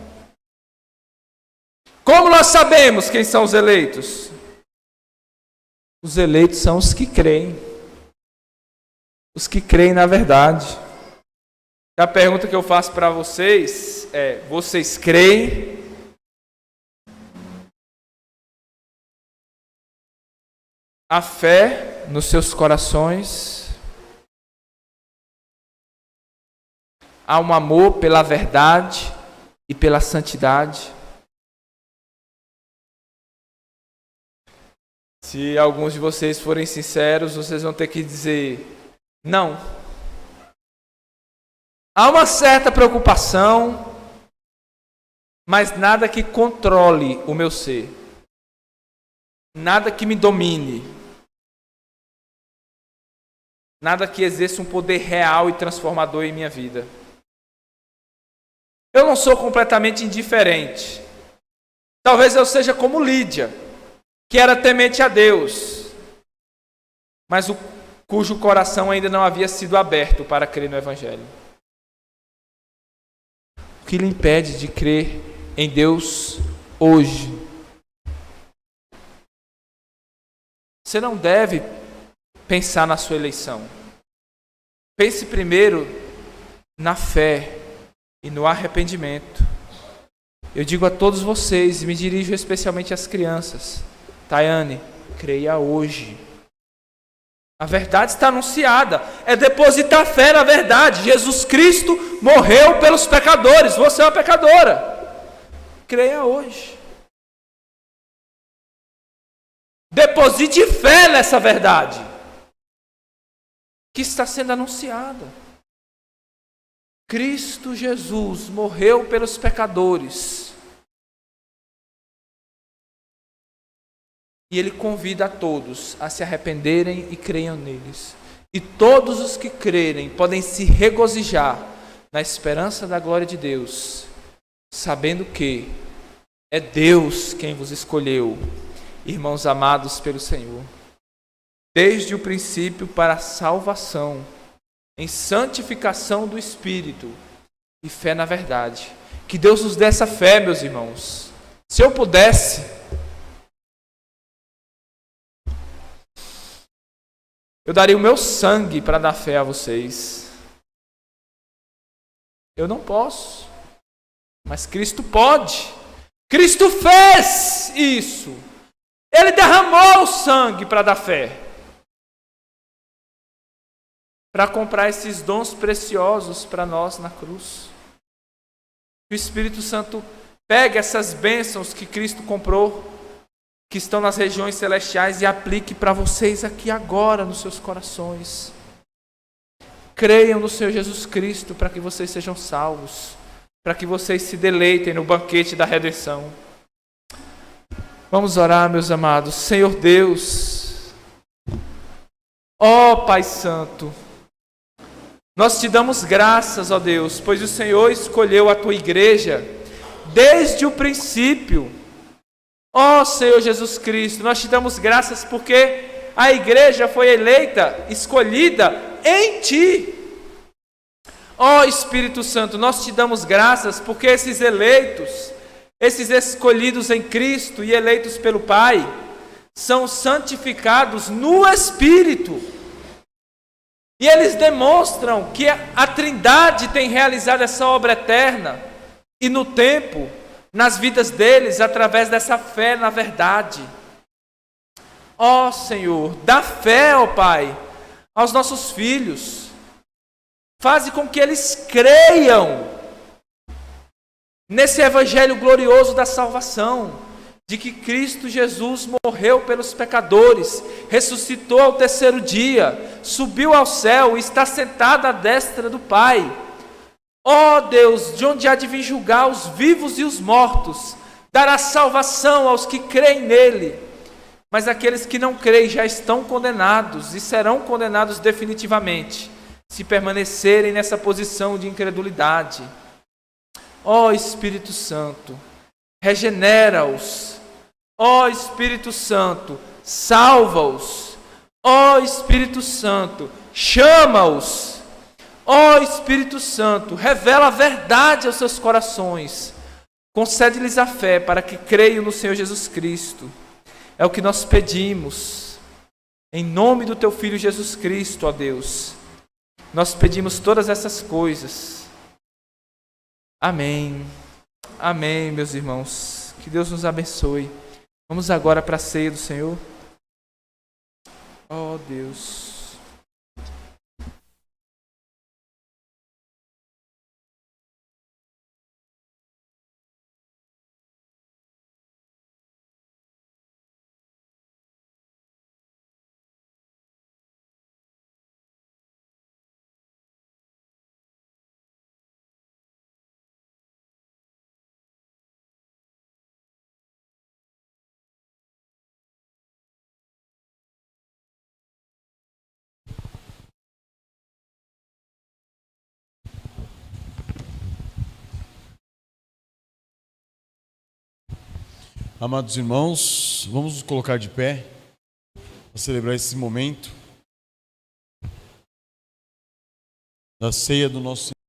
Como nós sabemos quem são os eleitos? Os eleitos são os que creem. Os que creem na verdade. A pergunta que eu faço para vocês é: vocês creem? A fé nos seus corações? Há um amor pela verdade e pela santidade? Se alguns de vocês forem sinceros, vocês vão ter que dizer: não. Há uma certa preocupação, mas nada que controle o meu ser. Nada que me domine. Nada que exerça um poder real e transformador em minha vida. Eu não sou completamente indiferente. Talvez eu seja como Lídia, que era temente a Deus, mas cujo coração ainda não havia sido aberto para crer no Evangelho. O que lhe impede de crer em Deus hoje? Você não deve pensar na sua eleição. Pense primeiro na fé e no arrependimento. Eu digo a todos vocês, e me dirijo especialmente às crianças: Tayane, creia hoje. A verdade está anunciada. É depositar fé na verdade. Jesus Cristo morreu pelos pecadores. Você é uma pecadora. Creia hoje. Deposite fé nessa verdade que está sendo anunciada. Cristo Jesus morreu pelos pecadores. E Ele convida a todos a se arrependerem e creiam neles. E todos os que crerem podem se regozijar na esperança da glória de Deus, sabendo que é Deus quem vos escolheu, irmãos amados pelo Senhor, desde o princípio para a salvação, em santificação do Espírito e fé na verdade. Que Deus nos dê essa fé, meus irmãos. Se eu pudesse, Eu daria o meu sangue para dar fé a vocês. Eu não posso, mas Cristo pode. Cristo fez isso. Ele derramou o sangue para dar fé, para comprar esses dons preciosos para nós na cruz. Que o Espírito Santo pegue essas bênçãos que Cristo comprou, que estão nas regiões celestiais, e aplique para vocês aqui agora nos seus corações. Creiam no Senhor Jesus Cristo para que vocês sejam salvos, para que vocês se deleitem no banquete da redenção. Vamos orar, meus amados. Senhor Deus, ó Pai Santo, nós te damos graças, ó Deus, pois o Senhor escolheu a tua igreja desde o princípio. Ó Senhor Jesus Cristo, nós te damos graças porque a igreja foi eleita, escolhida em ti. Ó Espírito Santo, nós te damos graças porque esses eleitos, esses escolhidos em Cristo e eleitos pelo Pai, são santificados no Espírito. E eles demonstram que a Trindade tem realizado essa obra eterna e no tempo, nas vidas deles, através dessa fé na verdade. Ó Senhor, dá fé, ó Pai, aos nossos filhos. Faze com que eles creiam nesse evangelho glorioso da salvação, de que Cristo Jesus morreu pelos pecadores, ressuscitou ao terceiro dia, subiu ao céu e está sentado à destra do Pai. Ó Deus, de onde há de vir julgar os vivos e os mortos, dará salvação aos que creem nele. Mas aqueles que não creem já estão condenados e serão condenados definitivamente, se permanecerem nessa posição de incredulidade. Ó Espírito Santo, regenera-os. Ó Espírito Santo, salva-os. Ó Espírito Santo, chama-os. Ó Espírito Santo, revela a verdade aos seus corações. Concede-lhes a fé para que creiam no Senhor Jesus Cristo. É o que nós pedimos. Em nome do teu Filho Jesus Cristo, ó Deus. Nós pedimos todas essas coisas. Amém. Amém, meus irmãos. Que Deus nos abençoe. Vamos agora para a ceia do Senhor. Oh, Deus. Amados irmãos, vamos nos colocar de pé para celebrar esse momento da ceia do nosso Senhor.